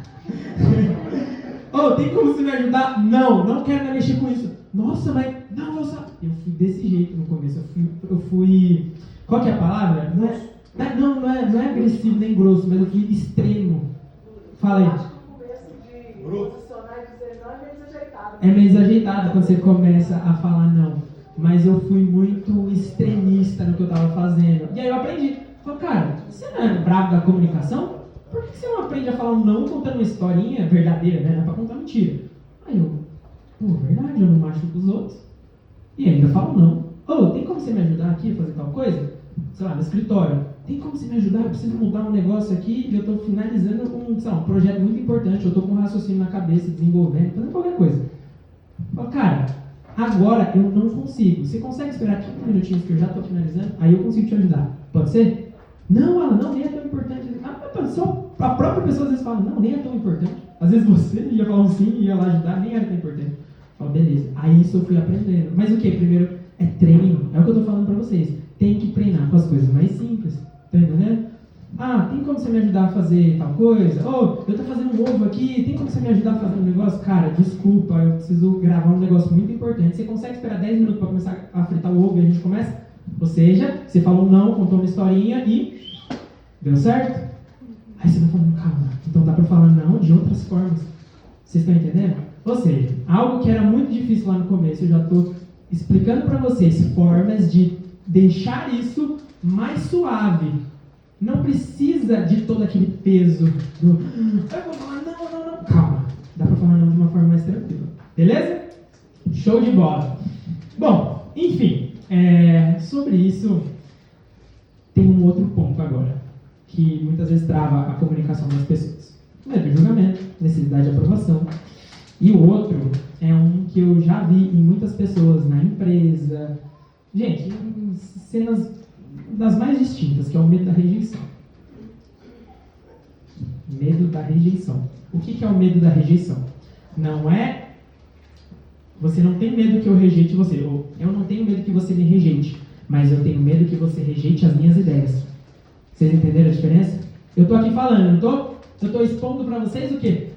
Tem como você me ajudar? Não quero mexer com isso. Nossa, mas não vou saber. Eu fui desse jeito no começo. Eu fui qual que é a palavra? Não é agressivo nem grosso, mas eu fui extremo. Fala aí. Acho que o começo de posicionar e dizer não é meio desajeitado. É meio desajeitado quando você começa a falar não. Mas eu fui muito extremista no que eu estava fazendo. E aí eu aprendi. Falei, cara, você não é bravo da comunicação? Por que você não aprende a falar um não contando uma historinha verdadeira, né? Não é pra contar mentira. Aí eu, pô, verdade, eu não machuco os outros. E ainda falo não. Ô, tem como você me ajudar aqui a fazer tal coisa? Sei lá, no escritório. Tem como você me ajudar? Eu preciso mudar um negócio aqui e eu estou finalizando um projeto muito importante. Eu estou com um raciocínio na cabeça, desenvolvendo, fazendo qualquer coisa. Falo, cara, agora eu não consigo. Você consegue esperar 15 minutinhos que eu já estou finalizando? Aí eu consigo te ajudar. Pode ser? Não, Alan, não, nem é tão importante. A própria pessoa às vezes fala, não, nem é tão importante. Às vezes você ia falar um sim e ia lá ajudar, nem era tão importante. Falo, beleza. Aí isso eu fui aprendendo. Mas o que? Primeiro é treino. É o que eu estou falando para vocês. Tem que treinar com as coisas mais simples. Tá entendendo? Ah, tem como você me ajudar a fazer tal coisa? Ou, eu tô fazendo um ovo aqui, tem como você me ajudar a fazer um negócio? Cara, desculpa, eu preciso gravar um negócio muito importante. Você consegue esperar 10 minutos para começar a fritar o ovo e a gente começa? Ou seja, você falou um não, contou uma historinha e deu certo? Aí você vai falando, calma, então dá para falar não de outras formas. Vocês estão entendendo? Ou seja, algo que era muito difícil lá no começo, eu já estou explicando para vocês formas de deixar isso mais suave. Não precisa de todo aquele peso do eu vou falar não. Calma, dá para falar não de uma forma mais tranquila. Beleza? Show de bola. Bom, enfim, sobre isso tem um outro ponto agora, que muitas vezes trava a comunicação das pessoas. Medo de julgamento, necessidade de aprovação. E o outro é um que eu já vi em muitas pessoas na empresa. Gente, em cenas das mais distintas, que é o medo da rejeição. Medo da rejeição. O que é o medo da rejeição? Não é... Você não tem medo que eu rejeite você. Ou eu não tenho medo que você me rejeite. Mas eu tenho medo que você rejeite as minhas ideias. Vocês entenderam a diferença? Eu estou aqui falando, não estou? Eu estou expondo para vocês o quê?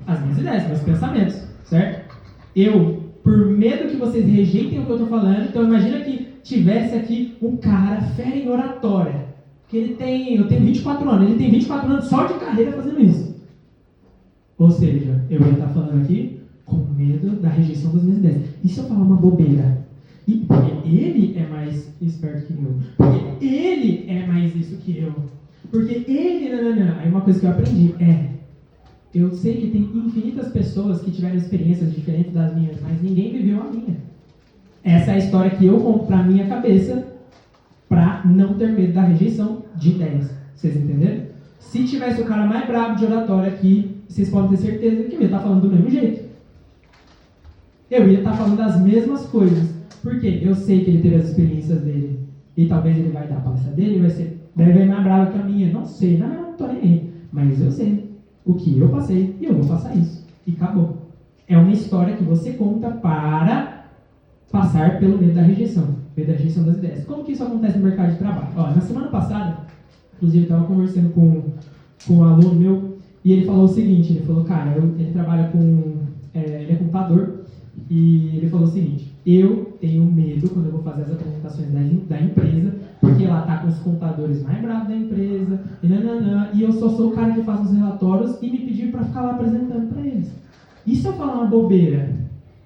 As minhas ideias, meus pensamentos. Certo? Eu, por medo que vocês rejeitem o que eu estou falando, então imagina que tivesse aqui um cara fera em oratória, que eu tenho 24 anos, ele tem 24 anos só de carreira fazendo isso. Ou seja, eu ia estar falando aqui com medo da rejeição das minhas ideias. E se eu falar uma bobeira? E porque ele é mais esperto que eu, porque ele é mais isso que eu, porque ele... Não. Aí uma coisa que eu aprendi eu sei que tem infinitas pessoas que tiveram experiências diferentes das minhas, mas ninguém viveu a minha. Essa é a história que eu conto pra minha cabeça pra não ter medo da rejeição de ideias. Vocês entenderam? Se tivesse o cara mais brabo de oratória aqui, vocês podem ter certeza que eu ia estar falando do mesmo jeito. Eu ia estar falando das mesmas coisas. Por quê? Eu sei que ele teve as experiências dele. E talvez ele vai dar a palestra dele, vai ser mais bravo que a minha. Não sei, não tô nem aí. Mas eu sei o que eu passei e eu vou passar isso. E acabou. É uma história que você conta para passar pelo medo da rejeição. Medo da rejeição das ideias. Como que isso acontece no mercado de trabalho? Ó, na semana passada, inclusive eu estava conversando com um aluno meu e ele falou o seguinte, ele falou, cara, ele trabalha ele é contador e ele falou o seguinte, eu tenho medo quando eu vou fazer as apresentações da empresa, porque lá tá com os contadores mais bravos da empresa, e eu só sou o cara que faz os relatórios e me pediram para ficar lá apresentando para eles. E se eu falar uma bobeira?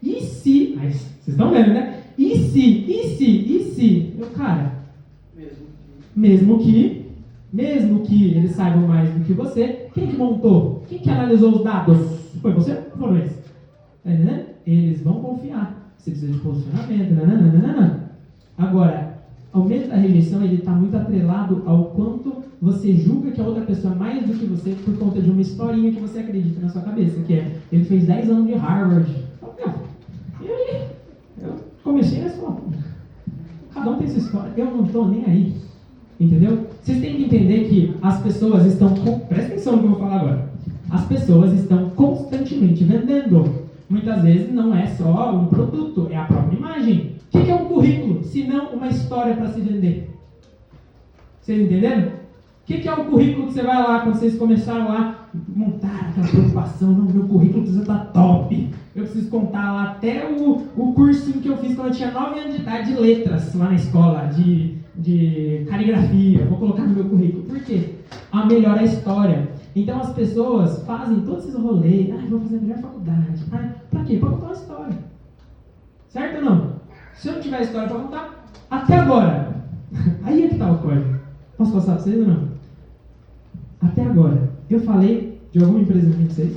E se... Aí, vocês estão vendo, né? E se? Eu, cara... Mesmo que eles saibam mais do que você, quem que montou? Quem que analisou os dados? Foi você ou foram eles? Eles vão confiar. Você precisa de posicionamento, Agora, o medo da rejeição, ele está muito atrelado ao quanto você julga que a outra pessoa é mais do que você por conta de uma historinha que você acredita na sua cabeça, que é, ele fez 10 anos de Harvard. Eu comecei na escola pública. Cada um tem sua história. Eu não estou nem aí. Entendeu? Vocês têm que entender que as pessoas estão... Presta atenção no que eu vou falar agora. As pessoas estão constantemente vendendo. Muitas vezes não é só um produto, é a própria imagem. O que é um currículo, se não uma história para se vender? Vocês entenderam? O que é o currículo que você vai lá, quando vocês começaram lá, montar aquela preocupação, não, meu currículo precisa estar top. Eu preciso contar lá até o cursinho que eu fiz quando eu tinha 9 anos de idade de letras lá na escola, de caligrafia. Vou colocar no meu currículo. Por quê? Melhora a história. Então as pessoas fazem todos esses rolês. Vou fazer a melhor faculdade. Pra quê? Pra contar uma história. Certo ou não? Se eu não tiver história pra contar, até agora. Aí é que tá o código. Posso passar pra vocês ou não? Até agora, eu falei de alguma empresa aqui pra vocês?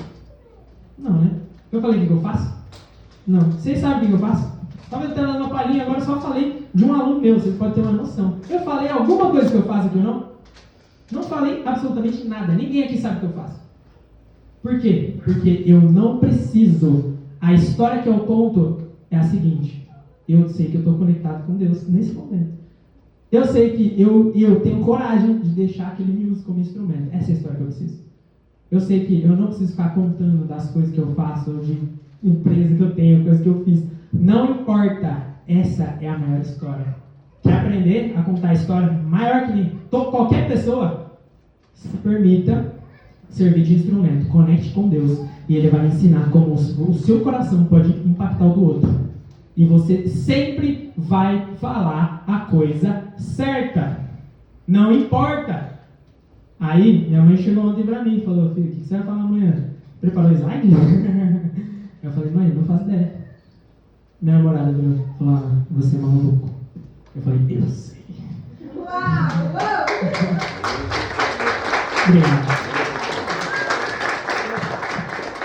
Não, né? Eu falei o que eu faço? Não. Vocês sabem o que eu faço? Estava tentando uma palhinha, agora eu só falei de um aluno meu, vocês podem ter uma noção. Eu falei alguma coisa que eu faço aqui ou não? Não falei absolutamente nada. Ninguém aqui sabe o que eu faço. Por quê? Porque eu não preciso. A história que eu conto é a seguinte. Eu sei que eu estou conectado com Deus nesse momento. Eu sei que eu tenho coragem de deixar que Ele me use como instrumento. Essa é a história que eu preciso. Eu sei que eu não preciso ficar contando das coisas que eu faço, de empresa que eu tenho, coisas que eu fiz. Não importa. Essa é a maior história. Quer aprender a contar a história maior que qualquer pessoa? Se permita servir de instrumento. Conecte com Deus. E Ele vai ensinar como o seu coração pode impactar o do outro. E você sempre vai falar a coisa certa. Não importa. Aí, minha mãe chegou ontem pra mim e falou: filho, o que você vai falar amanhã? Preparou o slide? Eu falei: mãe, não faço ideia. Minha namorada falou: você é maluco. Eu falei: eu sei. Uau! Obrigado.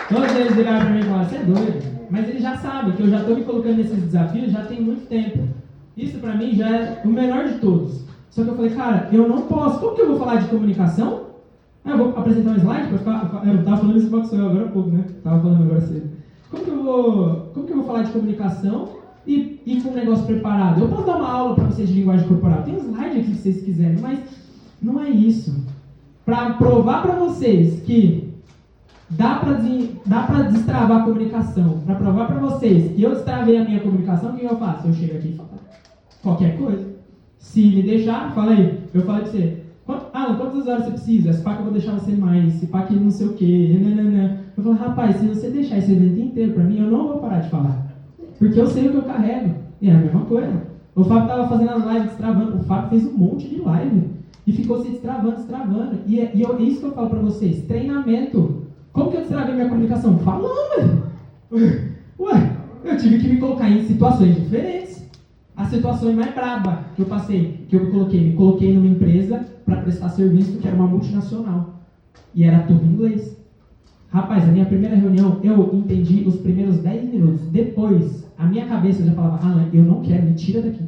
Todos eles viraram pra mim e falaram: você é doido. Mas ele já sabe que eu já estou me colocando nesses desafios já tem muito tempo. Isso para mim já é o menor de todos. Só que eu falei: cara, eu não posso. Como que eu vou falar de comunicação? Eu vou apresentar um slide para ficar. Eu estava falando isso para agora há pouco, né? Estava falando agora cedo. Como que eu vou falar de comunicação e com um negócio preparado? Eu posso dar uma aula para vocês de linguagem corporal. Tem um slide aqui se vocês quiserem, mas não é isso. Para provar para vocês que dá para destravar a comunicação, para provar para vocês que eu destravei a minha comunicação, o que eu faço? Eu chego aqui e falo qualquer coisa. Se me deixar, fala aí. Eu falei para você: quantas horas você precisa? Se pá que eu vou deixar você mais, se pá que não sei o quê. Eu falo: rapaz, se você deixar esse evento inteiro para mim, eu não vou parar de falar. Porque eu sei o que eu carrego. E é a mesma coisa. O Fábio estava fazendo as lives destravando. O Fábio fez um monte de live e ficou se destravando. E é isso que eu falo para vocês. Treinamento. Como que eu destravei minha comunicação? Falando. Ué, eu tive que me colocar em situações diferentes. A situação mais braba que eu passei, que eu me coloquei numa empresa para prestar serviço que era uma multinacional. E era tudo em inglês. Rapaz, a minha primeira reunião, eu entendi os primeiros 10 minutos. Depois, a minha cabeça já falava: Alan, eu não quero, me tira daqui.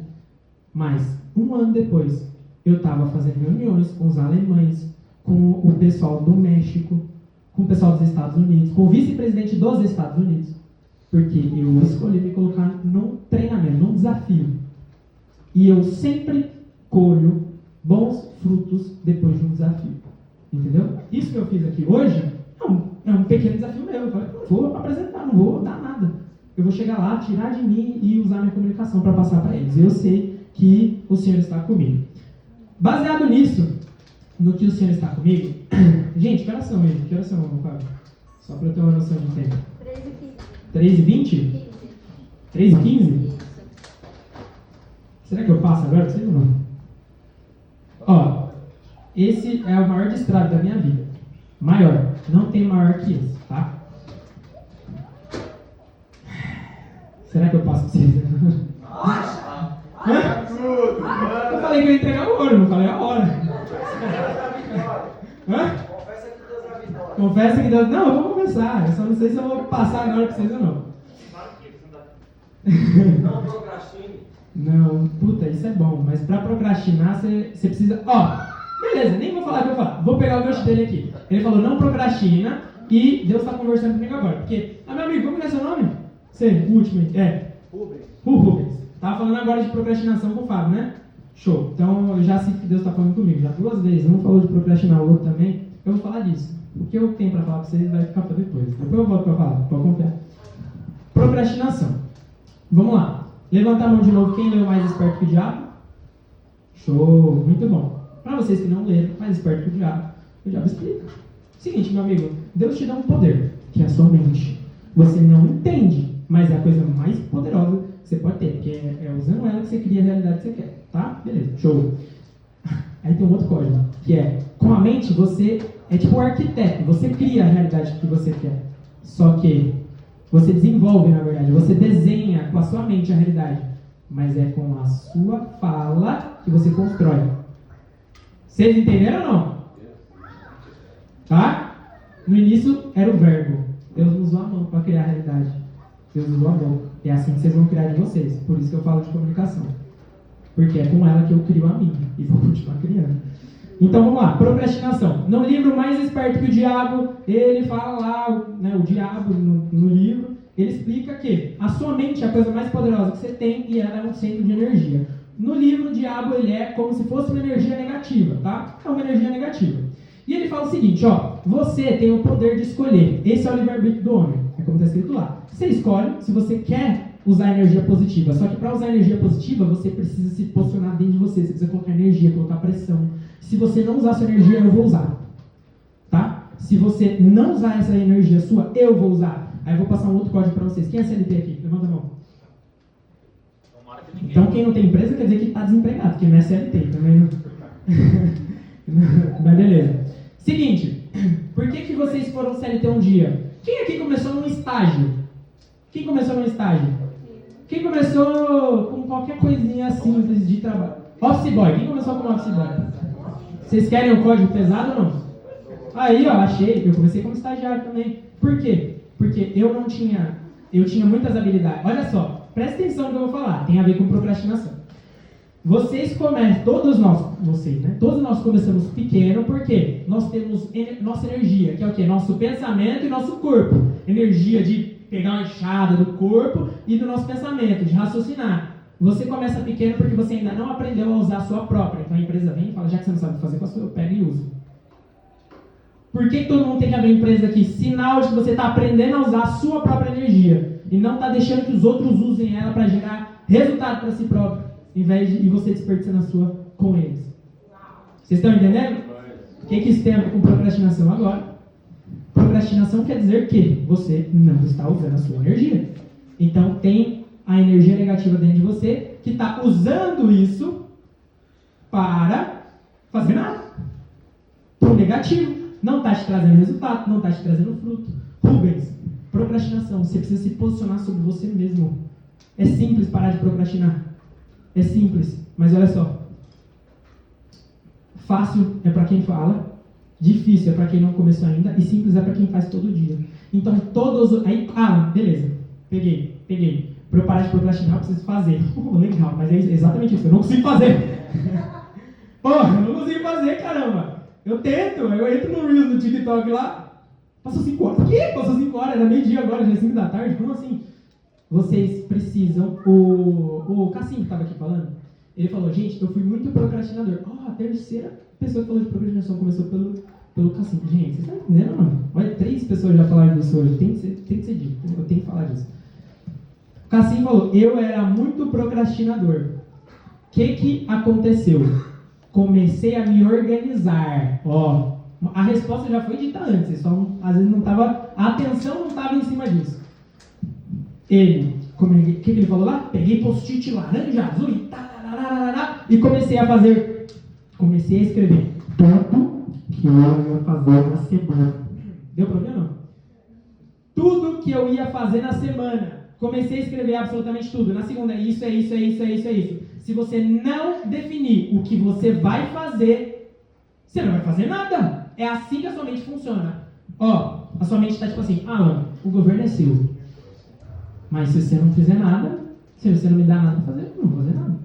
Mas, um ano depois, eu estava fazendo reuniões com os alemães, com o pessoal do México, com o pessoal dos Estados Unidos, com o vice-presidente dos Estados Unidos, porque eu escolhi me colocar num treinamento, num desafio. E eu sempre colho bons frutos depois de um desafio. Entendeu? Isso que eu fiz aqui hoje é um pequeno desafio meu. Eu falei: não vou apresentar, não vou dar nada. Eu vou chegar lá, tirar de mim e usar minha comunicação para passar para eles. Eu sei que o Senhor está comigo. Baseado nisso, no que o Senhor está comigo, gente, que horas são aí? Que horas são, Fábio? Só para eu ter uma noção de tempo. 3h20? 3h15? Será que eu passo agora? Vocês ou não? Ó, esse é o maior destrave da minha vida. Maior. Não tem maior que esse, tá? Será que eu passo pra vocês? Eu falei que eu ia entregar o ouro, não falei a hora. Hã? Confessa que Deus... Não, eu vou começar. Eu só não sei se eu vou passar agora pra vocês ou não. Não procrastine. Não, puta, isso é bom. Mas pra procrastinar, você precisa... Ó, beleza, nem vou falar o que eu vou falar. Vou pegar o gancho dele aqui. Ele falou: não procrastina. E Deus está conversando comigo agora. Porque, meu amigo, como que é seu nome? Você, o último aí. Rubens. Tava falando agora de procrastinação com o Fábio, né? Show. Então, eu já sinto que Deus está falando comigo. Já 2 vezes. Um falou de procrastinar, o outro também. Eu vou falar disso. O que eu tenho para falar para vocês vai ficar para depois. Depois eu volto para falar. Pode confiar. Procrastinação. Vamos lá. Levanta a mão de novo. Quem leu mais esperto que o diabo? Show. Muito bom. Para vocês que não leram, mais esperto que o diabo explica. Seguinte, meu amigo, Deus te dá um poder, que é a sua mente. Você não entende, mas é a coisa mais poderosa que você pode ter, porque é usando ela que você cria a realidade que você quer, tá? Beleza, show. Aí tem um outro código, que é, com a mente você é tipo um arquiteto, você cria a realidade que você quer. Só que você desenvolve, na verdade, você desenha com a sua mente a realidade, mas é com a sua fala que você constrói. Vocês entenderam ou não? Tá? No início era o verbo. Deus usou a mão para criar a realidade. Deus usou a boca. É assim que vocês vão criar de vocês. Por isso que eu falo de comunicação. Porque é com ela que eu crio a minha. E vou continuar criando. Então vamos lá. Procrastinação. No livro Mais Esperto que o Diabo, ele fala lá, né, o diabo no livro, ele explica que a sua mente é a coisa mais poderosa que você tem e ela é um centro de energia. No livro, o diabo ele é como se fosse uma energia negativa, tá? É uma energia negativa. E ele fala o seguinte, ó, você tem o poder de escolher. Esse é o livre-arbítrio do homem, é como está escrito lá. Você escolhe se você quer usar energia positiva. Só que para usar energia positiva, você precisa se posicionar dentro de você. Você precisa colocar energia, colocar pressão. Se você não usar sua energia, eu vou usar. Tá? Se você não usar essa energia sua, eu vou usar. Aí eu vou passar um outro código para vocês. Quem é CLT aqui? Levanta a mão. Então quem não tem empresa quer dizer que está desempregado, que não é CLT também. Não... Mas beleza. Seguinte, por que vocês foram CLT um dia? Quem aqui começou num estágio? Quem começou num estágio? Quem começou com qualquer coisinha simples de trabalho? Office boy. Quem começou como office boy? Vocês querem o código pesado ou não? Aí, ó, achei. Eu comecei como estagiário também. Por quê? Porque eu tinha muitas habilidades. Olha só, presta atenção no que eu vou falar. Tem a ver com procrastinação. Vocês começam, todos nós começamos pequeno porque nós temos nossa energia, que é o quê? Nosso pensamento e nosso corpo. Energia de pegar uma enxada do corpo e do nosso pensamento, de raciocinar. Você começa pequeno porque você ainda não aprendeu a usar a sua própria. Então a empresa vem e fala, já que você não sabe fazer com a sua, eu pego e uso. Por que todo mundo tem que abrir empresa aqui? Sinal de que você está aprendendo a usar a sua própria energia e não está deixando que os outros usem ela para gerar resultado para si próprio. Em vez de você desperdiçando a sua com eles. Vocês estão entendendo? O que isso tem a ver com procrastinação agora? Procrastinação quer dizer que você não está usando a sua energia. Então tem a energia negativa dentro de você que está usando isso para fazer nada. Pro negativo. Não está te trazendo resultado, não está te trazendo fruto. Rubens, procrastinação. Você precisa se posicionar sobre você mesmo. É simples parar de procrastinar. É simples, mas olha só. Fácil é para quem fala, difícil é para quem não começou ainda, e simples é para quem faz todo dia. Então todos... Aí, beleza, peguei. Para eu parar de procrastinar, eu preciso fazer. Legal, mas é exatamente isso, eu não consigo fazer. Eu não consigo fazer, caramba. Eu entro no Reels do TikTok lá, passou 5 horas. Que? Passou 5 horas, era meio-dia agora, já é 5 da tarde, como assim? Vocês precisam... O Cassim que estava aqui falando, ele falou, gente, eu fui muito procrastinador. A terceira pessoa que falou de procrastinação começou pelo Cassim. Gente, vocês estão entendendo, não? Olha, 3 pessoas já falaram disso hoje. Tem que ser dito, eu tenho que falar disso. O Cassim falou, eu era muito procrastinador. O que aconteceu? Comecei a me organizar. A resposta já foi dita antes, só às vezes não estava... A atenção não estava em cima disso. O que ele falou lá? Peguei post-it laranja, azul e comecei a escrever tudo que eu ia fazer na semana. Deu problema? Tudo que eu ia fazer na semana. Comecei a escrever absolutamente tudo. Na segunda, isso. Se você não definir o que você vai fazer, você não vai fazer nada. É assim que a sua mente funciona. A sua mente está tipo assim, Alan, o governo é seu. Mas se você não fizer nada, se você não me dá nada para fazer, eu não vou fazer nada.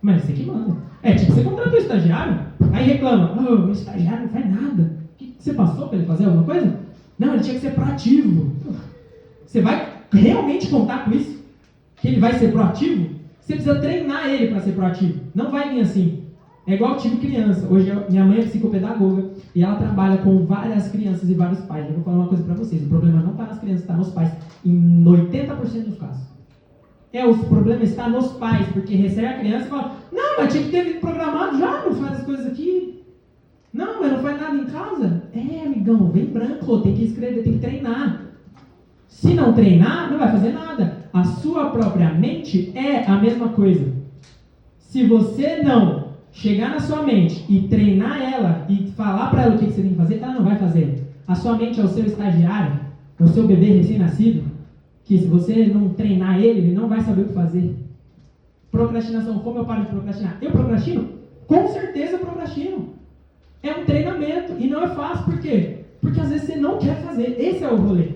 Mas você que manda. É tipo, você contratou um estagiário, aí reclama, meu estagiário não faz nada. O que você passou para ele fazer alguma coisa? Não, ele tinha que ser proativo. Você vai realmente contar com isso? Que ele vai ser proativo? Você precisa treinar ele para ser proativo. Não vai vir assim. É igual eu tive criança. Hoje minha mãe é psicopedagoga e ela trabalha com várias crianças e vários pais. Eu vou falar uma coisa para vocês. O problema não está nas crianças, está nos pais. Em 80% dos casos. O problema está nos pais, porque recebe a criança e fala, não, mas tinha que ter programado já, não faz as coisas aqui. casa? Amigão, vem branco, tem que escrever, tem que treinar. Se não treinar, não vai fazer nada. A sua própria mente é a mesma coisa. Se você não chegar na sua mente e treinar ela e falar para ela o que você tem que fazer, ela não vai fazer. A sua mente é o seu estagiário, é o seu bebê recém-nascido, que se você não treinar ele não vai saber o que fazer. Procrastinação, como eu paro de procrastinar? Eu procrastino? Com certeza eu procrastino. É um treinamento e não é fácil, por quê? Porque às vezes você não quer fazer, esse é o rolê.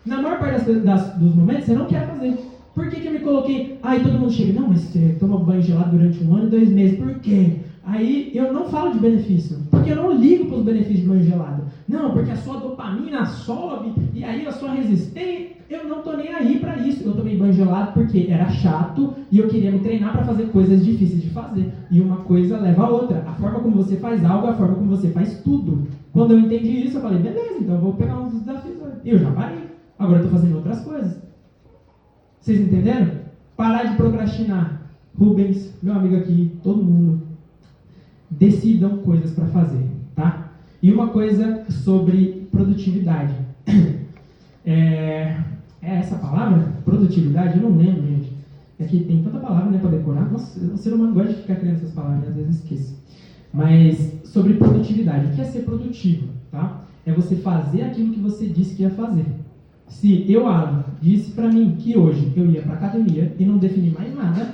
Na maior parte dos momentos você não quer fazer. Por que eu me coloquei? Aí todo mundo chega, não, mas você toma banho gelado durante 1 ano e 2 meses, por quê? Aí eu não falo de benefício, porque eu não ligo para os benefícios de banho gelado. Não, porque a sua dopamina sobe e aí a sua resistência, eu não tô nem aí para isso. Eu tomei banho gelado porque era chato e eu queria me treinar para fazer coisas difíceis de fazer. E uma coisa leva a outra. A forma como você faz algo é a forma como você faz tudo. Quando eu entendi isso, eu falei, beleza, então eu vou pegar uns desafios. Eu já parei. Agora eu tô fazendo outras coisas. Vocês entenderam? Parar de procrastinar. Rubens, meu amigo aqui, todo mundo. Decidam coisas para fazer, tá? E uma coisa sobre produtividade. É essa palavra? Produtividade? Eu não lembro, gente. É que tem tanta palavra, né, para decorar. Nossa, o ser humano gosta de ficar criando essas palavras, às vezes esqueço. Mas sobre produtividade. O que é ser produtivo, tá? É você fazer aquilo que você disse que ia fazer. Se eu, Alan, disse para mim que hoje eu ia para academia e não defini mais nada,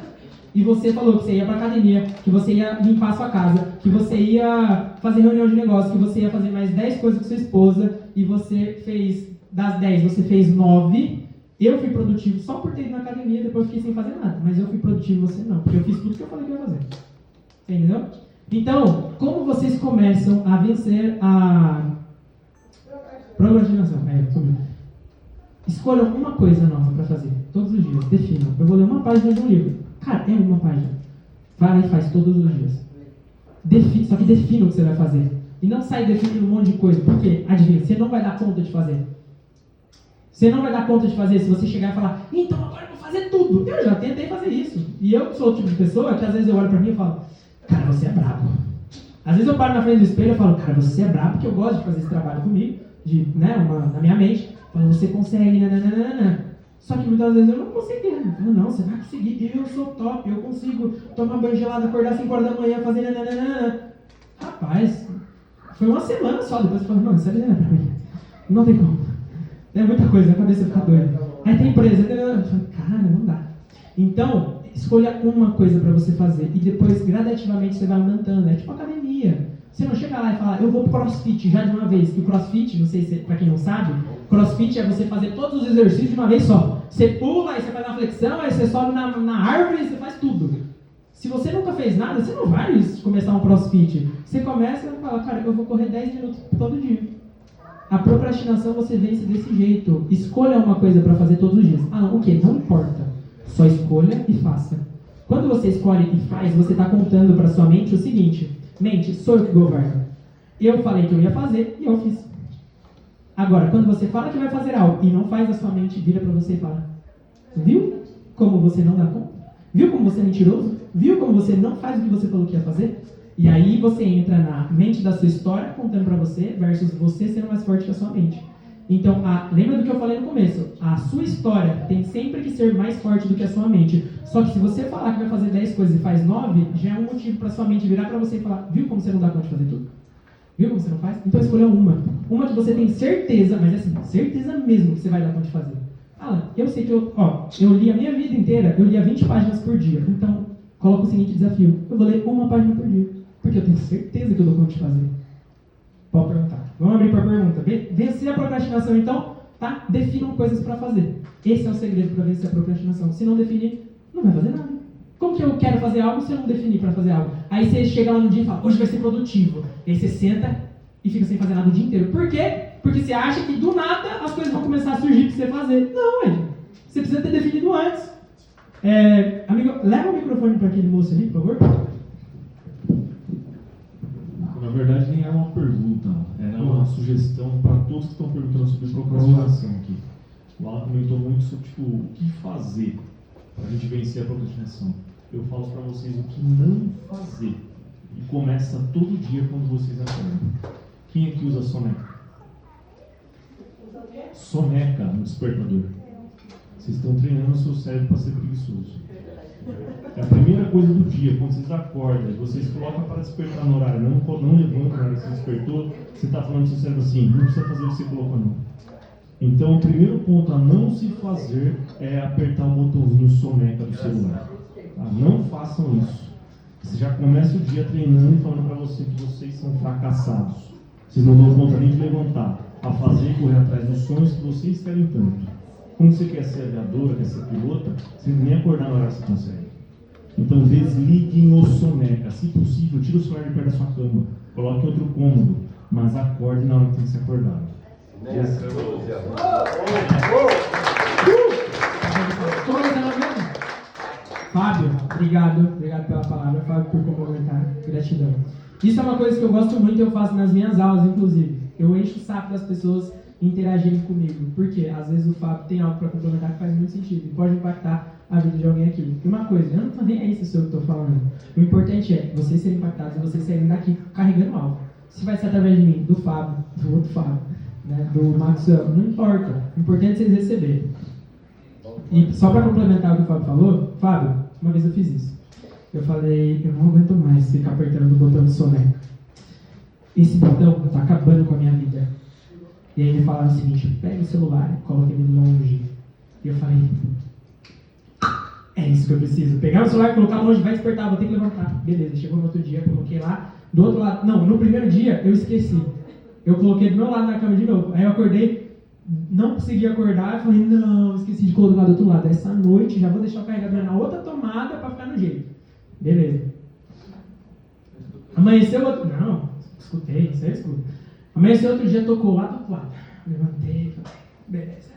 e você falou que você ia para academia, que você ia limpar a sua casa, que você ia fazer reunião de negócio, que você ia fazer mais 10 coisas com sua esposa, e você fez, das 10, você fez 9, eu fui produtivo só por ter ido na academia, depois eu fiquei sem fazer nada. Mas eu fui produtivo, você não, porque eu fiz tudo que eu falei que eu ia fazer. Entendeu? Então, como vocês começam a vencer a procrastinação? Escolham uma coisa nova para fazer, todos os dias, definam. Eu vou ler uma página de um livro. Cara, é uma página. Vai lá e faz todos os dias. Só que defina o que você vai fazer. E não sai definindo um monte de coisa. Por quê? Adivinha, você não vai dar conta de fazer. Você não vai dar conta de fazer se você chegar e falar, então agora eu vou fazer tudo. Eu já tentei fazer isso. E eu sou o tipo de pessoa que às vezes eu olho pra mim e falo, cara, você é brabo. Às vezes eu paro na frente do espelho e falo, cara, você é brabo, porque eu gosto de fazer esse trabalho comigo, na minha mente. Falo, você consegue, nananana. Só que muitas vezes eu não consegui. Eu falo, não, você vai conseguir, eu sou top, eu consigo tomar banho gelado, acordar 5 horas da manhã, fazer nananana. Rapaz, foi uma semana só, depois eu falo, mano, isso é pra mim. Não tem como. É muita coisa, a cabeça fica doida. Aí tem empresa, eu falo, cara, não dá. Então, escolha uma coisa para você fazer e depois, gradativamente, você vai aumentando. É tipo academia. Você não chega lá e fala, eu vou pro CrossFit já de uma vez. E o CrossFit, não sei se para quem não sabe, CrossFit é você fazer todos os exercícios de uma vez só. Você pula, aí você faz uma flexão, aí você sobe na árvore e você faz tudo. Se você nunca fez nada, você não vai começar um CrossFit. Você começa e fala, cara, eu vou correr 10 minutos todo dia. A procrastinação você vence desse jeito. Escolha uma coisa para fazer todos os dias. Ah, não, o quê? Não importa. Só escolha e faça. Quando você escolhe e faz, você está contando para sua mente o seguinte: mente, sou eu que governo. Eu falei que eu ia fazer e eu fiz. Agora, quando você fala que vai fazer algo e não faz, a sua mente vira para você e fala, viu como você não dá conta? Viu como você é mentiroso? Viu como você não faz o que você falou que ia fazer? E aí você entra na mente da sua história contando para você versus você sendo mais forte que a sua mente. Então, lembra do que eu falei no começo? A sua história tem sempre que ser mais forte do que a sua mente. Só que se você falar que vai fazer 10 coisas e faz 9, já é um motivo para sua mente virar para você e falar, viu como você não dá conta de fazer tudo? Viu como você não faz? Então escolha uma. Uma que você tem certeza, mas assim, certeza mesmo que você vai dar conta de fazer. Eu sei que eu li a minha vida inteira, eu lia 20 páginas por dia. Então, coloca o seguinte desafio. Eu vou ler uma página por dia. Porque eu tenho certeza que eu dou conta de fazer. Pode perguntar. Vamos abrir para a pergunta. Vencer a procrastinação, então, tá? Definam coisas para fazer. Esse é o segredo para vencer a procrastinação. Se não definir, não vai fazer nada. Como que eu quero fazer algo se eu não definir para fazer algo? Aí você chega lá no dia e fala, hoje vai ser produtivo. E aí você senta e fica sem fazer nada o dia inteiro. Por quê? Porque você acha que do nada as coisas vão começar a surgir para você fazer. Não, você precisa ter definido antes. Amigo, leva o microfone para aquele moço ali, por favor. Na verdade, nem era uma pergunta, era uma sugestão para todos que estão perguntando sobre procrastinação aqui. O Alan comentou muito sobre o que fazer para a gente vencer a procrastinação. Eu falo para vocês o que não fazer. E começa todo dia quando vocês acordam. Quem aqui usa soneca? Soneca no despertador. Vocês estão treinando o seu cérebro para ser preguiçoso. É a primeira coisa do dia, quando vocês acordam, vocês colocam para despertar no horário, não levantam na hora que você despertou, você está falando para o seu cérebro assim, não precisa fazer o que você colocou não. Então o primeiro ponto a não se fazer é apertar o botãozinho soneca do celular. Tá? Não façam isso. Você já começa o dia treinando e falando para você que vocês são fracassados. Vocês não dão conta nem de levantar, a fazer e correr atrás dos sonhos que vocês querem tanto. Como você quer ser aviadora, quer ser pilota, você nem acordar na hora que você consegue. Então desliguem o soneca. Se possível, tira o celular de perto da sua cama. Coloque em outro cômodo, mas acorde na hora que tem que ser acordado. Fábio, obrigado pela palavra, Fábio, por complementar. Gratidão. Isso é uma coisa que eu gosto muito e eu faço nas minhas aulas, inclusive. Eu encho o saco das pessoas interagirem comigo, porque às vezes o Fábio tem algo para complementar que faz muito sentido e pode impactar a vida de alguém aqui. E uma coisa, eu não estou nem aí se sou eu que estou falando. O importante é vocês serem impactados e vocês saírem daqui carregando algo. Se vai ser através de mim, do Fábio, do outro Fábio, né, do Maxwell, não importa. O importante é vocês receberem. E só para complementar o que o Fábio falou, Fábio, uma vez eu fiz isso. Eu falei, eu não aguento mais ficar apertando o botão de soneca. Esse botão está acabando com a minha vida. E aí ele falava o seguinte, pega o celular, coloca ele longe. E eu falei, é isso que eu preciso. Pegar o celular, colocar longe, vai despertar, vou ter que levantar. Beleza, chegou no outro dia, coloquei lá. Do outro lado, não, no primeiro dia eu esqueci. Eu coloquei do meu lado na cama de novo. Aí eu acordei, não consegui acordar. Eu falei, não, esqueci de colocar do outro lado. Essa noite já vou deixar o carregador na outra tomada para ficar no jeito. Beleza. Amanheceu outro... Não, escutei, isso aí eu escuto. Amanheceu outro dia, tocou lá do outro lado. Levantei, falei, beleza.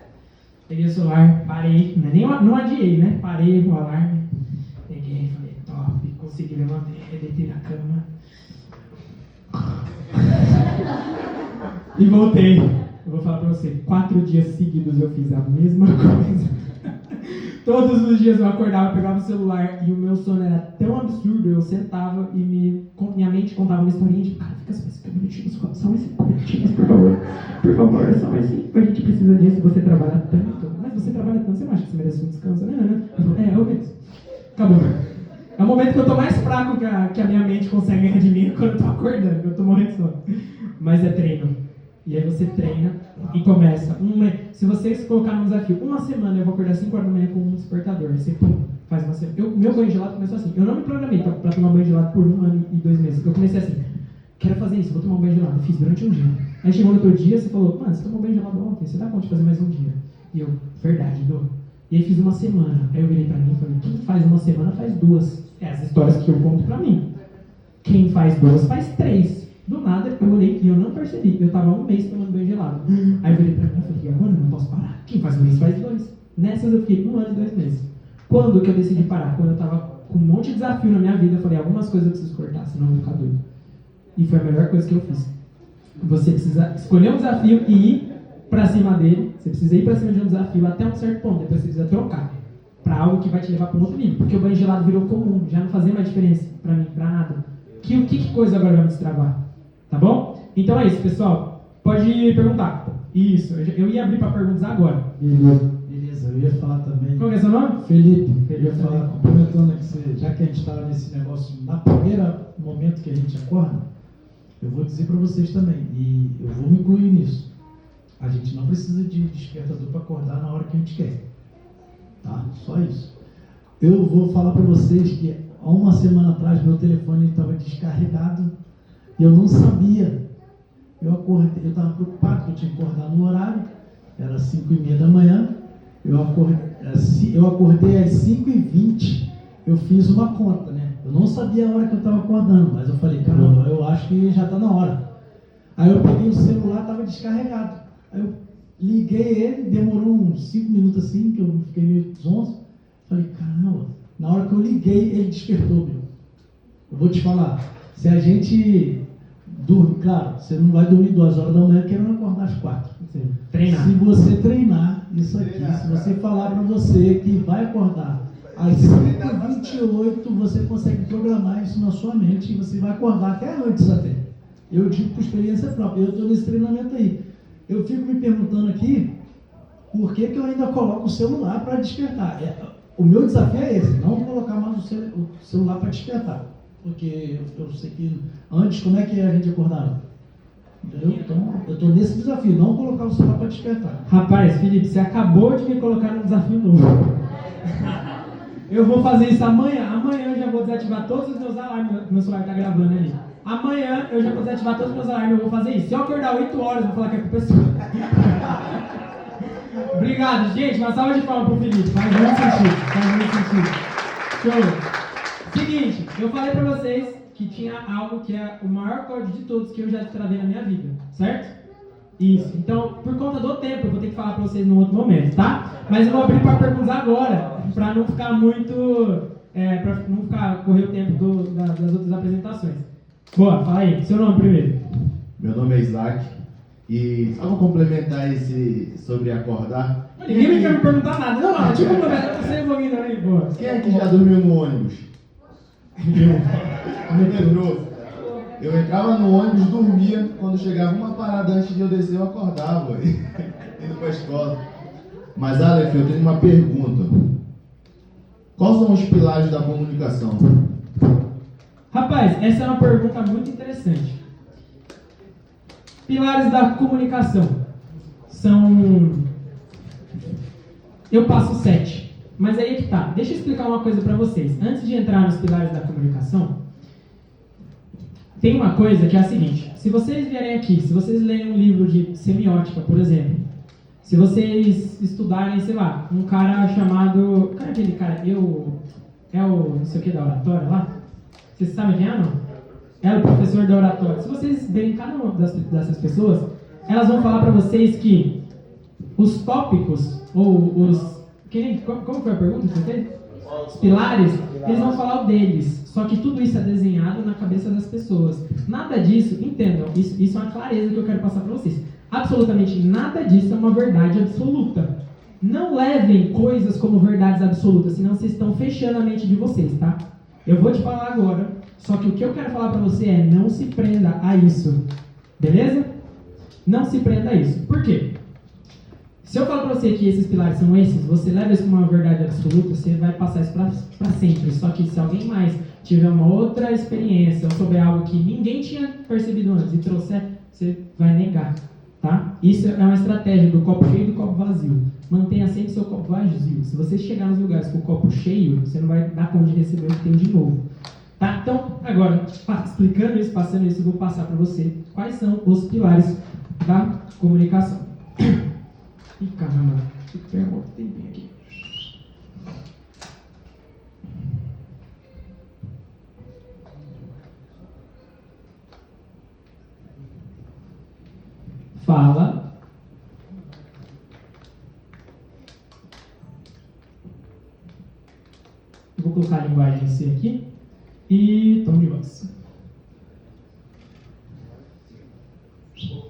Peguei o celular, parei, não adiei, né? Parei o alarme. Peguei, falei, top, consegui levantar, deitei na cama. E voltei. Eu vou falar pra você, 4 dias seguidos eu fiz a mesma coisa. Todos os dias eu acordava, pegava o celular e o meu sono era tão absurdo, eu sentava e minha mente contava uma historinha de cara, fica só 5 minutinhos, só mais 5 minutinhos, por favor, só mais 5, a gente precisa disso, você trabalha tanto, mas você trabalha tanto, você não acha que você merece um descanso, né? Eu falei, eu mesmo. Acabou. É o momento que eu tô mais fraco que a minha mente consegue ganhar de mim quando eu tô acordando, eu tô morrendo de sono. Mas é treino. E aí você treina e começa. Se vocês colocarem um desafio, uma semana eu vou acordar 5 horas da manhã com um despertador. Você faz uma semana. Meu banho gelado começou assim. Eu não me programei para tomar banho gelado por 1 ano e 2 meses. Eu comecei assim, quero fazer isso, vou tomar um banho gelado. Eu fiz durante um dia. Aí chegou no outro dia, você falou, mano, você tomou banho gelado ontem, você dá conta de fazer mais um dia. E eu, verdade, dou. E aí fiz uma semana. Aí eu virei pra mim e falei, quem faz uma semana faz 2. É as histórias que eu conto pra mim. Quem faz 2 faz 3. Do nada, eu olhei e eu não percebi. Eu tava 1 mês tomando banho gelado. Aí eu virei pra mim e falei, agora eu não posso parar. Quem faz 1 mês faz 2. Nessas eu fiquei 1 ano e 2 meses. Quando que eu decidi parar? Quando eu tava com um monte de desafio na minha vida, eu falei, algumas coisas eu preciso cortar, senão eu vou ficar doido. E foi a melhor coisa que eu fiz. Você precisa escolher um desafio e ir pra cima dele. Você precisa ir pra cima de um desafio até um certo ponto. Depois você precisa trocar pra algo que vai te levar pra um outro nível. Porque o banho gelado virou comum, já não fazia mais diferença pra mim, pra nada. Que coisa agora vai me destravar? Tá bom? Então é isso, pessoal. Pode perguntar. Isso, eu ia abrir para perguntas agora. Beleza, eu ia falar também. Qual que é seu nome? Felipe. Eu ia falar, complementando aqui, já que a gente estava nesse negócio, na primeira momento que a gente acorda, eu vou dizer para vocês também, e eu vou me incluir nisso. A gente não precisa de despertador para acordar na hora que a gente quer. Tá? Só isso. Eu vou falar para vocês que há 1 semana atrás meu telefone estava descarregado e eu não sabia. Eu acordei, eu estava preocupado que eu tinha que acordar no horário, era 5h30 da manhã, eu acordei às 5h20, eu fiz uma conta, né? Eu não sabia a hora que eu estava acordando, mas eu falei, caramba, eu acho que já está na hora. Aí eu peguei o celular, estava descarregado. Aí eu liguei ele, demorou uns 5 minutos assim, que eu fiquei meio zonzo. Falei, caramba, na hora que eu liguei, ele despertou, meu. Eu vou te falar, se a gente dorme, claro, você não vai dormir 2 horas da manhã querendo acordar às 4. Treinar. Se você treinar isso aqui, se você falar para você que vai acordar às 5h28, você consegue programar isso na sua mente e você vai acordar até antes até. Eu digo por experiência própria, eu estou nesse treinamento aí. Eu fico me perguntando aqui, por que eu ainda coloco o celular para despertar? O meu desafio é esse, não colocar mais o celular para despertar. Porque eu sei que antes, como é que a gente acordava? Entendeu? Então, eu estou nesse desafio, não colocar o celular para despertar. Rapaz, Felipe, você acabou de me colocar num desafio novo. Eu vou fazer isso amanhã. Amanhã eu já vou desativar todos os meus alarmes. Meu celular está gravando ali. Amanhã eu já vou desativar todos os meus alarmes. Eu vou fazer isso. Se eu acordar 8 horas, eu vou falar que é com a pessoa. Obrigado, gente. Uma salva de palmas pro Felipe. Faz muito sentido. Show. Seguinte, eu falei pra vocês que tinha algo que é o maior código de todos que eu já destravei na minha vida, certo? Isso. Então, por conta do tempo, eu vou ter que falar pra vocês num outro momento, tá? Mas eu vou abrir para perguntas agora, pra não ficar muito... pra não ficar correr o tempo das outras apresentações. Boa, fala aí. Seu nome primeiro. Meu nome é Isaac. E só vou complementar esse sobre acordar. Ninguém me quer me perguntar nada. Não, deixa eu complementar. Você envolvido aí, boa. Quem é que já dormiu no ônibus? Metrô. Eu entrava no ônibus, dormia. Quando chegava uma parada antes de eu descer, eu acordava. Indo pra escola. Mas, Aleph, eu tenho uma pergunta. Quais são os pilares da comunicação? Rapaz, essa é uma pergunta muito interessante. Pilares da comunicação são... Eu passo 7. Mas aí é que tá. Deixa eu explicar uma coisa para vocês. Antes de entrar nos pilares da comunicação, tem uma coisa que é a seguinte. Se vocês vierem aqui, se vocês lerem um livro de semiótica, por exemplo, se vocês estudarem, sei lá, um cara chamado... Cara, aquele cara, é o não sei o que da oratória lá? Vocês sabem quem é, não? É o professor da oratória. Se vocês verem cada uma dessas pessoas, elas vão falar para vocês que os tópicos, ou os... Como foi a pergunta que você fez? Os pilares, eles vão falar o deles. Só que tudo isso é desenhado na cabeça das pessoas. Nada disso, entendam, isso é uma clareza que eu quero passar para vocês. Absolutamente nada disso é uma verdade absoluta. Não levem coisas como verdades absolutas, senão vocês estão fechando a mente de vocês, tá? Eu vou te falar agora, só que o que eu quero falar para você é não se prenda a isso. Beleza? Não se prenda a isso. Por quê? Se eu falar para você que esses pilares são esses, você leva isso como uma verdade absoluta, você vai passar isso para sempre. Só que se alguém mais tiver uma outra experiência ou souber algo que ninguém tinha percebido antes e trouxer, você vai negar, tá? Isso é uma estratégia do copo cheio e do copo vazio. Mantenha sempre seu copo vazio. Se você chegar nos lugares com o copo cheio, você não vai dar conta de receber o que tem de novo. Tá? Então, agora, explicando isso, passando isso, eu vou passar para você quais são os pilares da comunicação. Ih, caramba, deixa eu pegar um outro tempinho aqui. Fala. Eu vou colocar a linguagem C aqui. E tom de voz.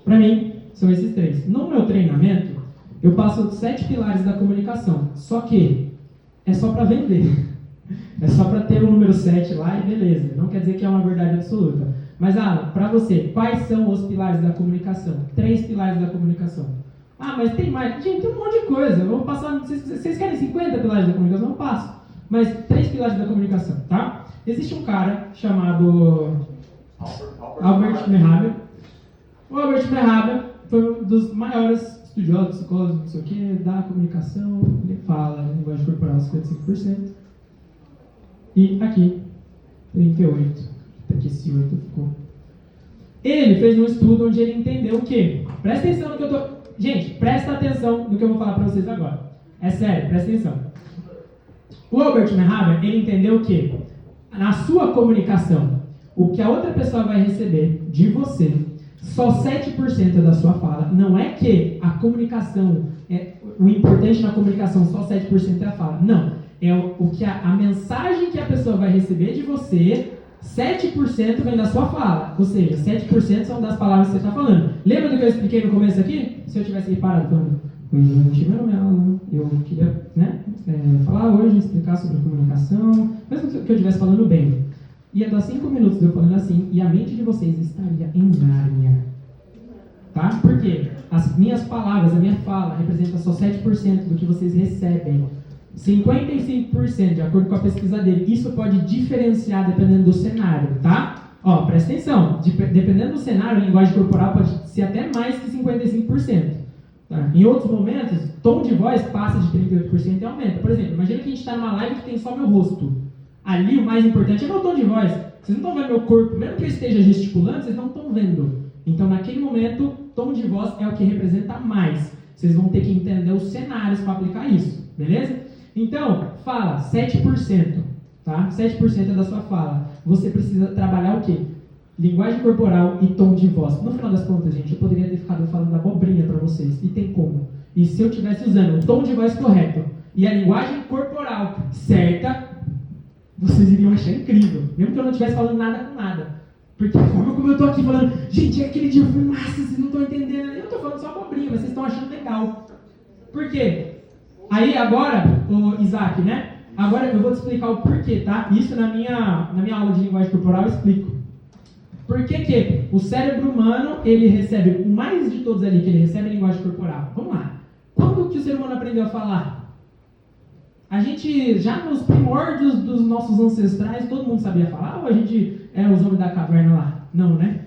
Para mim, são esses 3. No meu treinamento, eu passo 7 pilares da comunicação. Só que é só para vender. É só para ter o número 7 lá e beleza. Não quer dizer que é uma verdade absoluta. Mas, para você, quais são os pilares da comunicação? 3 pilares da comunicação. Mas tem mais. Gente, tem um monte de coisa. Eu vou passar. Vocês querem 50 pilares da comunicação? Eu passo. Mas 3 pilares da comunicação, tá? Existe um cara chamado Albert Mehrabian. O Albert Mehrabian foi um dos maiores estudiosos, psicólogos, não sei o que, da comunicação. Ele fala em linguagem corporal 55%. E aqui, 38%. Aqui esse 8 ficou. Ele fez um estudo onde ele entendeu o quê? Presta atenção no que eu tô... Gente, presta atenção no que eu vou falar para vocês agora. É sério, presta atenção. O Albert Mehrabian, ele entendeu o quê? Na sua comunicação, o que a outra pessoa vai receber de você, só 7% da sua fala. Não é que a comunicação, o importante na comunicação, só 7% é a fala. Não. É o que a mensagem que a pessoa vai receber de você, 7% vem da sua fala. Ou seja, 7% são das palavras que você está falando. Lembra do que eu expliquei no começo aqui? Se eu tivesse parado falando, eu queria falar hoje, explicar sobre comunicação, mesmo que eu estivesse falando bem. ia dar 5 minutos de eu falando assim, e a mente de vocês estaria em Nárnia. Tá? Por quê? As minhas palavras, a minha fala, representa só 7% do que vocês recebem. 55%, de acordo com a pesquisa dele. Isso pode diferenciar dependendo do cenário, tá? Ó, presta atenção. Dependendo do cenário, a linguagem corporal pode ser até mais que 55%. Tá? Em outros momentos, tom de voz passa de 38% e aumenta. Por exemplo, imagina que a gente está numa live que tem só meu rosto. Ali o mais importante é meu tom de voz. Vocês não estão vendo meu corpo, mesmo que eu esteja gesticulando, vocês não estão vendo. Então, naquele momento, tom de voz é o que representa mais. Vocês vão ter que entender os cenários para aplicar isso, beleza? Então, fala 7%, tá? 7% é da sua fala. Você precisa trabalhar o quê? Linguagem corporal e tom de voz. No final das contas, gente, eu poderia ter ficado falando abobrinha para vocês, e tem como. E se eu estivesse usando o tom de voz correto e a linguagem corporal certa, vocês iriam achar incrível, mesmo que eu não estivesse falando nada com nada. Porque a forma como eu estou aqui falando, gente, aquele dia eu fui massa, vocês não estão entendendo. Eu estou falando só abobrinha, mas vocês estão achando legal. Por quê? Aí agora, o Isaac, né? Agora eu vou te explicar o porquê, tá? Isso na minha aula de linguagem corporal eu explico. Por que o cérebro humano, ele recebe, o mais de todos ali que ele recebe é linguagem corporal. Vamos lá. Quando que o ser humano aprendeu a falar? A gente, já nos primórdios dos nossos ancestrais, todo mundo sabia falar? Ou a gente é os homens da caverna lá? Não, né?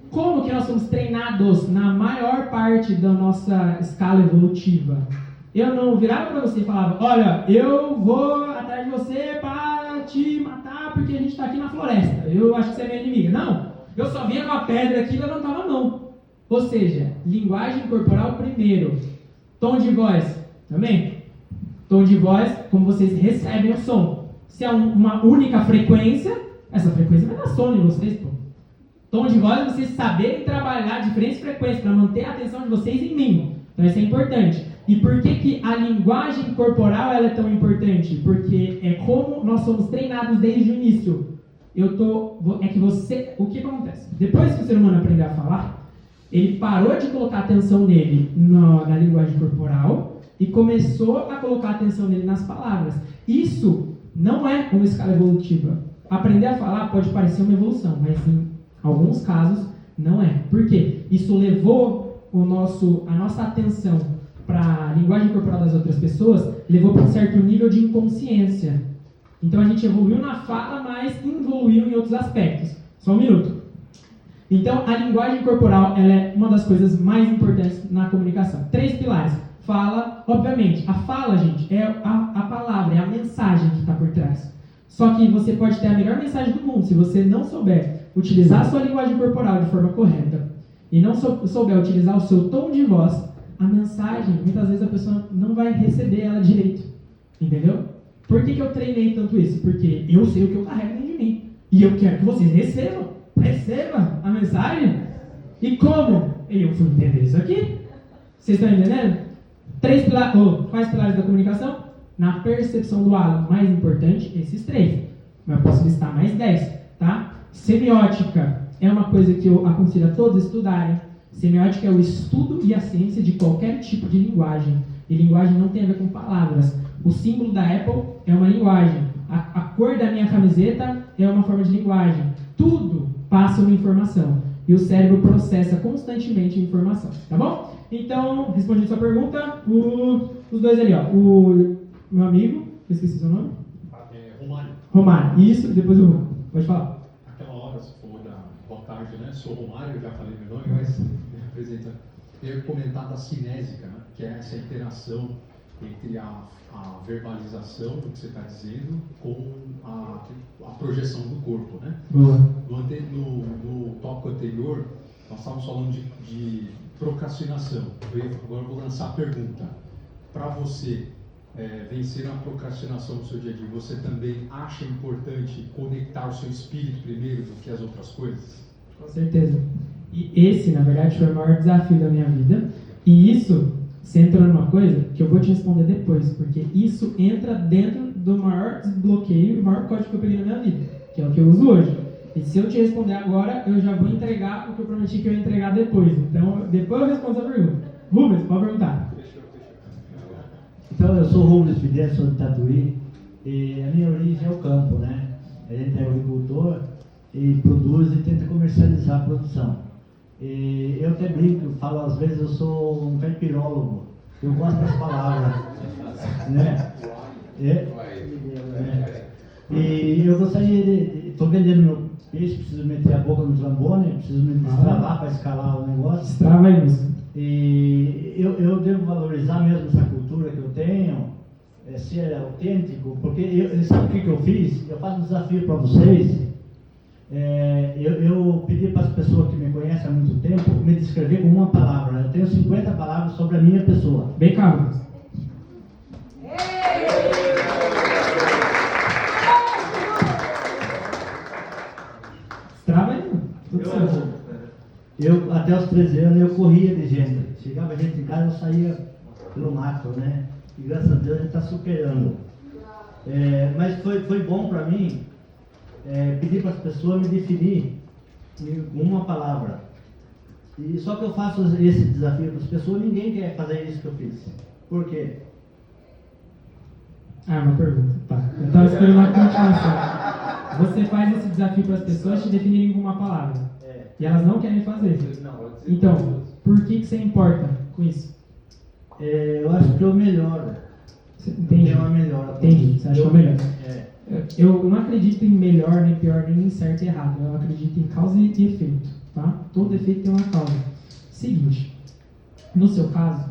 Como que nós somos treinados na maior parte da nossa escala evolutiva? Eu não virava para você e falava, olha, eu vou atrás de você para te matar porque a gente está aqui na floresta. Eu acho que você é minha inimiga. Não, eu só vinha com a pedra aqui e levantava a mão. Ou seja, linguagem corporal primeiro. Tom de voz também. Tom de voz, como vocês recebem o som. Se é uma única frequência, essa frequência vai dar sono em vocês, pô. Tom de voz é vocês saberem trabalhar diferentes frequências para manter a atenção de vocês em mim. Então isso é importante. E por que a linguagem corporal ela é tão importante? Porque é como nós somos treinados desde o início. O que acontece? Depois que o ser humano aprendeu a falar, ele parou de colocar atenção nele na linguagem corporal e começou a colocar atenção nele nas palavras. Isso não é uma escala evolutiva. Aprender a falar pode parecer uma evolução, mas em alguns casos não é. Por quê? Isso levou a nossa atenção para a linguagem corporal das outras pessoas, levou para um certo nível de inconsciência. Então a gente evoluiu na fala, mas involuiu em outros aspectos. Só um minuto. Então a linguagem corporal ela é uma das coisas mais importantes na comunicação. 3 pilares. Fala, obviamente, a fala, gente, é a palavra, é a mensagem que está por trás. Só que você pode ter a melhor mensagem do mundo, se você não souber utilizar a sua linguagem corporal de forma correta e não souber utilizar o seu tom de voz, a mensagem, muitas vezes a pessoa não vai receber ela direito. Entendeu? Por que eu treinei tanto isso? Porque eu sei o que eu carrego dentro de mim. E eu quero que vocês recebam a mensagem. E como? Eu fui entender isso aqui. Vocês estão entendendo? Quais pilares da comunicação? Na percepção do halo, mais importante, esses 3. Mas eu posso listar mais 10, tá? Semiótica é uma coisa que eu aconselho a todos estudarem. Semiótica é o estudo e a ciência de qualquer tipo de linguagem. E linguagem não tem a ver com palavras. O símbolo da Apple é uma linguagem. A cor da minha camiseta é uma forma de linguagem. Tudo passa uma informação. E o cérebro processa constantemente a informação. Tá bom? Então, respondendo a sua pergunta, os dois ali, ó. O meu amigo, eu esqueci seu nome? Romário. Isso, e depois o Rô. Pode falar. Aquela hora, você falou da boa tarde, né? Sou Romário, eu já falei meu nome, mas me representa. Eu ia comentar da cinésica, né? Que é essa interação entre a verbalização do que você está dizendo com a projeção do corpo, né? Boa. No tópico anterior, nós estávamos falando de procrastinação. Agora eu vou lançar a pergunta. Para você vencer a procrastinação no seu dia a dia, você também acha importante conectar o seu espírito primeiro do que as outras coisas? Com certeza. E esse, na verdade, foi o maior desafio da minha vida. E isso, você entrou numa coisa que eu vou te responder depois, porque isso entra dentro do maior desbloqueio e o maior código que eu peguei na minha vida, que é o que eu uso hoje. E se eu te responder agora, eu já vou entregar o que eu prometi que eu ia entregar depois. Então, depois eu respondo a pergunta. Rubens, pode perguntar. Então, eu sou Rubens Fidel, sou de Tatuí, e a minha origem é o campo, né? A gente é agricultor, e produz e tenta comercializar a produção. E eu até brinco, eu falo às vezes eu sou um caipirólogo, eu gosto das palavras, né? E eu gostaria de, estou vendendo meu peixe, preciso meter a boca no trombone, preciso me destravar para escalar o negócio. Destrava aí, moço. E eu devo valorizar mesmo essa cultura que eu tenho, ser autêntico, porque sabe o que eu fiz? Eu faço um desafio para vocês. Eu pedi para as pessoas que me conhecem há muito tempo me descrever com uma palavra. Eu tenho 50 palavras sobre a minha pessoa. Bem calmo. Destrava aí, mano. Tudo certo. Eu, até os 13 anos, eu corria de gente. Chegava gente em casa, eu saía pelo mato, né? E graças a Deus a gente está superando. Mas foi bom para mim pedir para as pessoas me definir com uma palavra. E só que eu faço esse desafio para as pessoas, ninguém quer fazer isso que eu fiz. Por quê? Uma pergunta. Tá. Eu estava esperando uma continuação. Você faz esse desafio para as pessoas te definirem com uma palavra. E elas não querem fazer. Então, por que você importa com isso? Eu acho que eu melhoro. Entendi. É uma melhora. Entendi. Você acha que é o melhor? Eu não acredito em melhor, nem pior, nem em certo e errado. Eu acredito em causa e efeito. Tá? Todo efeito tem uma causa. Seguinte, no seu caso,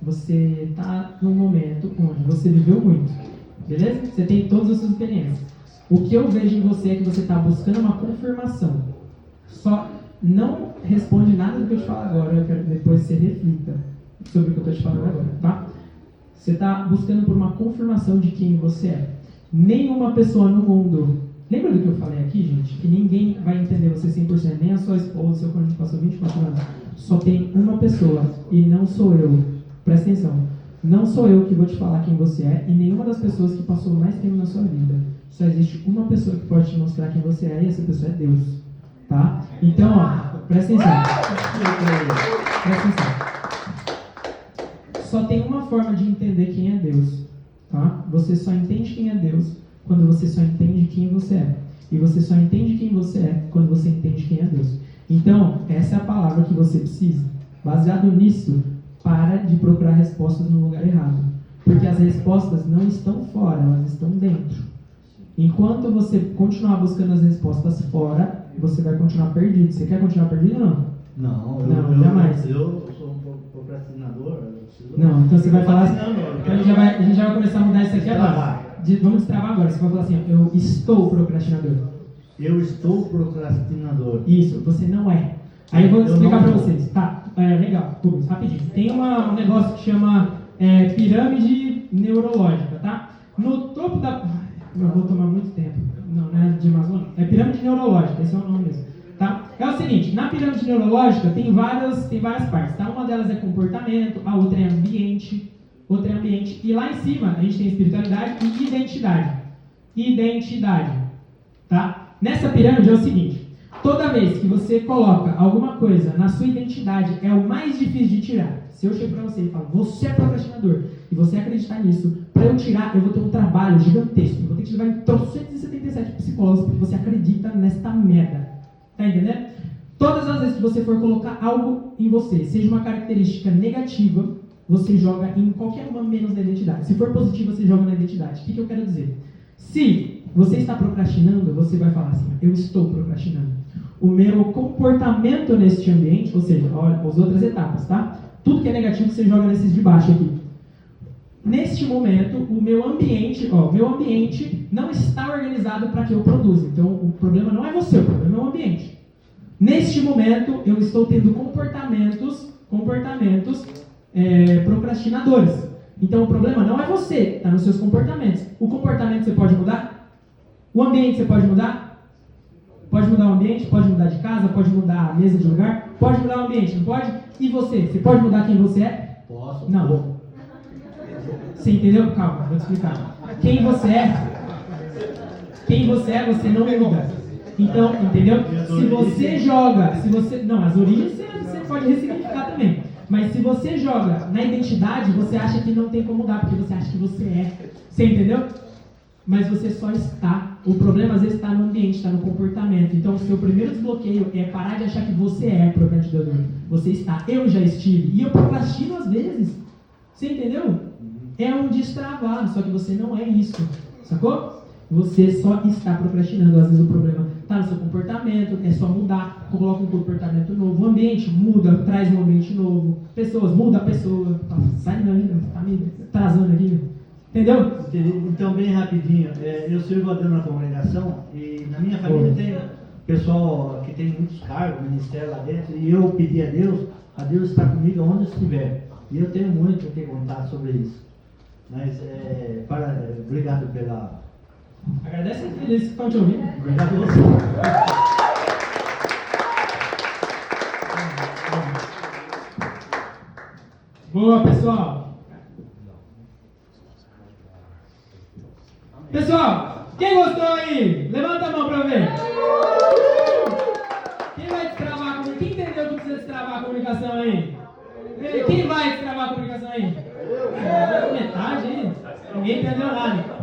você está num momento onde você viveu muito. Beleza? Você tem todas as suas experiências. O que eu vejo em você é que você está buscando uma confirmação. Só não responde nada do que eu te falo agora. Eu quero que depois você reflita sobre o que eu estou te falando agora, tá? Você está buscando por uma confirmação de quem você é. Nenhuma pessoa no mundo... Lembra do que eu falei aqui, gente? Que ninguém vai entender você 100%. Nem a sua esposa, seu cônjuge passou 24 anos. Só tem uma pessoa e não sou eu. Presta atenção. Não sou eu que vou te falar quem você é e nenhuma das pessoas que passou mais tempo na sua vida. Só existe uma pessoa que pode te mostrar quem você é e essa pessoa é Deus. Tá? Então, presta atenção. Presta atenção. Só tem uma forma de entender quem é Deus. Tá? Você só entende quem é Deus quando você só entende quem você é. E você só entende quem você é quando você entende quem é Deus. Então, essa é a palavra que você precisa. Baseado nisso, para de procurar respostas no lugar errado. Porque as respostas não estão fora, elas estão dentro. Enquanto você continuar buscando as respostas fora, você vai continuar perdido. Você quer continuar perdido ou não? Não, jamais. Eu sou um procrastinador. Não, então você vai falar assim. Então a gente já vai começar a mudar isso aqui agora. Vamos destravar agora. Você vai falar assim: eu estou procrastinador. Eu estou procrastinador. Isso, você não é. Aí eu vou explicar para vocês. Tá, legal, rapidinho. Tem um negócio que chama pirâmide neurológica, tá? No topo da... Eu vou tomar muito tempo. Não é de Amazônia. É pirâmide neurológica, esse é o nome mesmo. Tá? É o seguinte, na pirâmide neurológica tem várias partes, tá? Uma delas é comportamento, a outra é ambiente, e lá em cima a gente tem espiritualidade e identidade. Identidade, tá? Nessa pirâmide é o seguinte, toda vez que você coloca alguma coisa na sua identidade, é o mais difícil de tirar. Se eu chego pra você e falo, você é procrastinador, e você acreditar nisso, para eu tirar, eu vou ter um trabalho gigantesco, eu vou ter que te levar em 377 psicólogos, porque você acredita nesta merda. Tá entendendo? Todas as vezes que você for colocar algo em você, seja uma característica negativa, você joga em qualquer uma menos na identidade. Se for positiva, você joga na identidade. O que eu quero dizer? Se você está procrastinando, você vai falar assim, eu estou procrastinando. O meu comportamento neste ambiente, ou seja, olha, as outras etapas, tá? Tudo que é negativo você joga nesses de baixo aqui. Neste momento, o meu ambiente não está organizado para que eu produza. Então, o problema não é você, o problema é o ambiente. Neste momento, eu estou tendo comportamentos procrastinadores. Então, o problema não é você, está nos seus comportamentos. O comportamento você pode mudar? O ambiente você pode mudar? Pode mudar o ambiente, pode mudar de casa, pode mudar a mesa de lugar, pode mudar o ambiente, não pode? E você? Você pode mudar quem você é? Posso. Não. Você entendeu? Calma, vou te explicar. Quem você é, você não muda. Então, entendeu? Se você joga, não, as origens você pode ressignificar também. Mas se você joga na identidade, você acha que não tem como mudar, porque você acha que você é. Você entendeu? mas você só está. O problema às vezes está no ambiente, está no comportamento. Então o seu primeiro desbloqueio é parar de achar que você é procrastinador. Você está. Eu já estive. E eu procrastino às vezes. Você entendeu? É um destravar, só que você não é isso. Sacou? Você só está procrastinando. Às vezes o problema está no seu comportamento, é só mudar, coloca um comportamento novo. O ambiente muda, traz um ambiente novo. Pessoas, muda a pessoa. Sai daí, tá me atrasando aqui. Entendeu? Então, bem rapidinho, eu sirvo a Deus na congregação e na minha família tem pessoal que tem muitos cargos, ministério lá dentro, e eu pedi a Deus está comigo onde eu estiver. E eu tenho muito o que contar sobre isso. Mas, obrigado pela... Agradece a eles que estão te ouvindo. Obrigado a você. Boa, pessoal. Pessoal, quem gostou aí? Levanta a mão pra eu ver. Quem vai destravar a comunicação? Quem entendeu que precisa destravar a comunicação aí? Quem vai destravar a comunicação aí? Metade aí? Ninguém entendeu nada.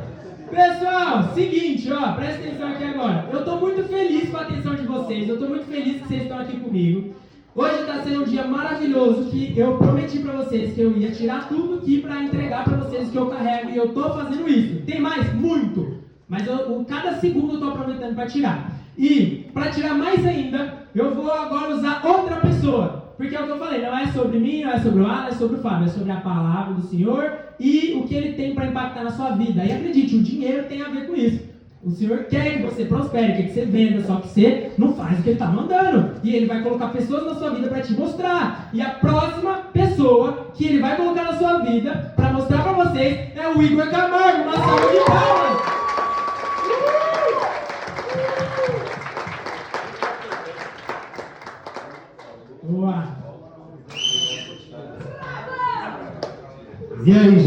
Pessoal, seguinte, ó, presta atenção aqui agora. Eu tô muito feliz com a atenção de vocês. Eu tô muito feliz que vocês estão aqui comigo. Hoje está sendo um dia maravilhoso que eu prometi para vocês que eu ia tirar tudo aqui para entregar para vocês o que eu carrego e eu estou fazendo isso. Tem mais? Muito! Mas cada segundo eu estou aproveitando para tirar. E para tirar mais ainda, eu vou agora usar outra pessoa. Porque é o que eu falei, não é sobre mim, não é sobre o Alan, é sobre o Fábio. É sobre a palavra do Senhor e o que ele tem para impactar na sua vida. E acredite, o dinheiro tem a ver com isso. O Senhor quer que você prospere, quer que você venda, só que você não faz o que Ele está mandando. E Ele vai colocar pessoas na sua vida para te mostrar. E a próxima pessoa que Ele vai colocar na sua vida para mostrar para vocês é o Igor Camargo. Uma salva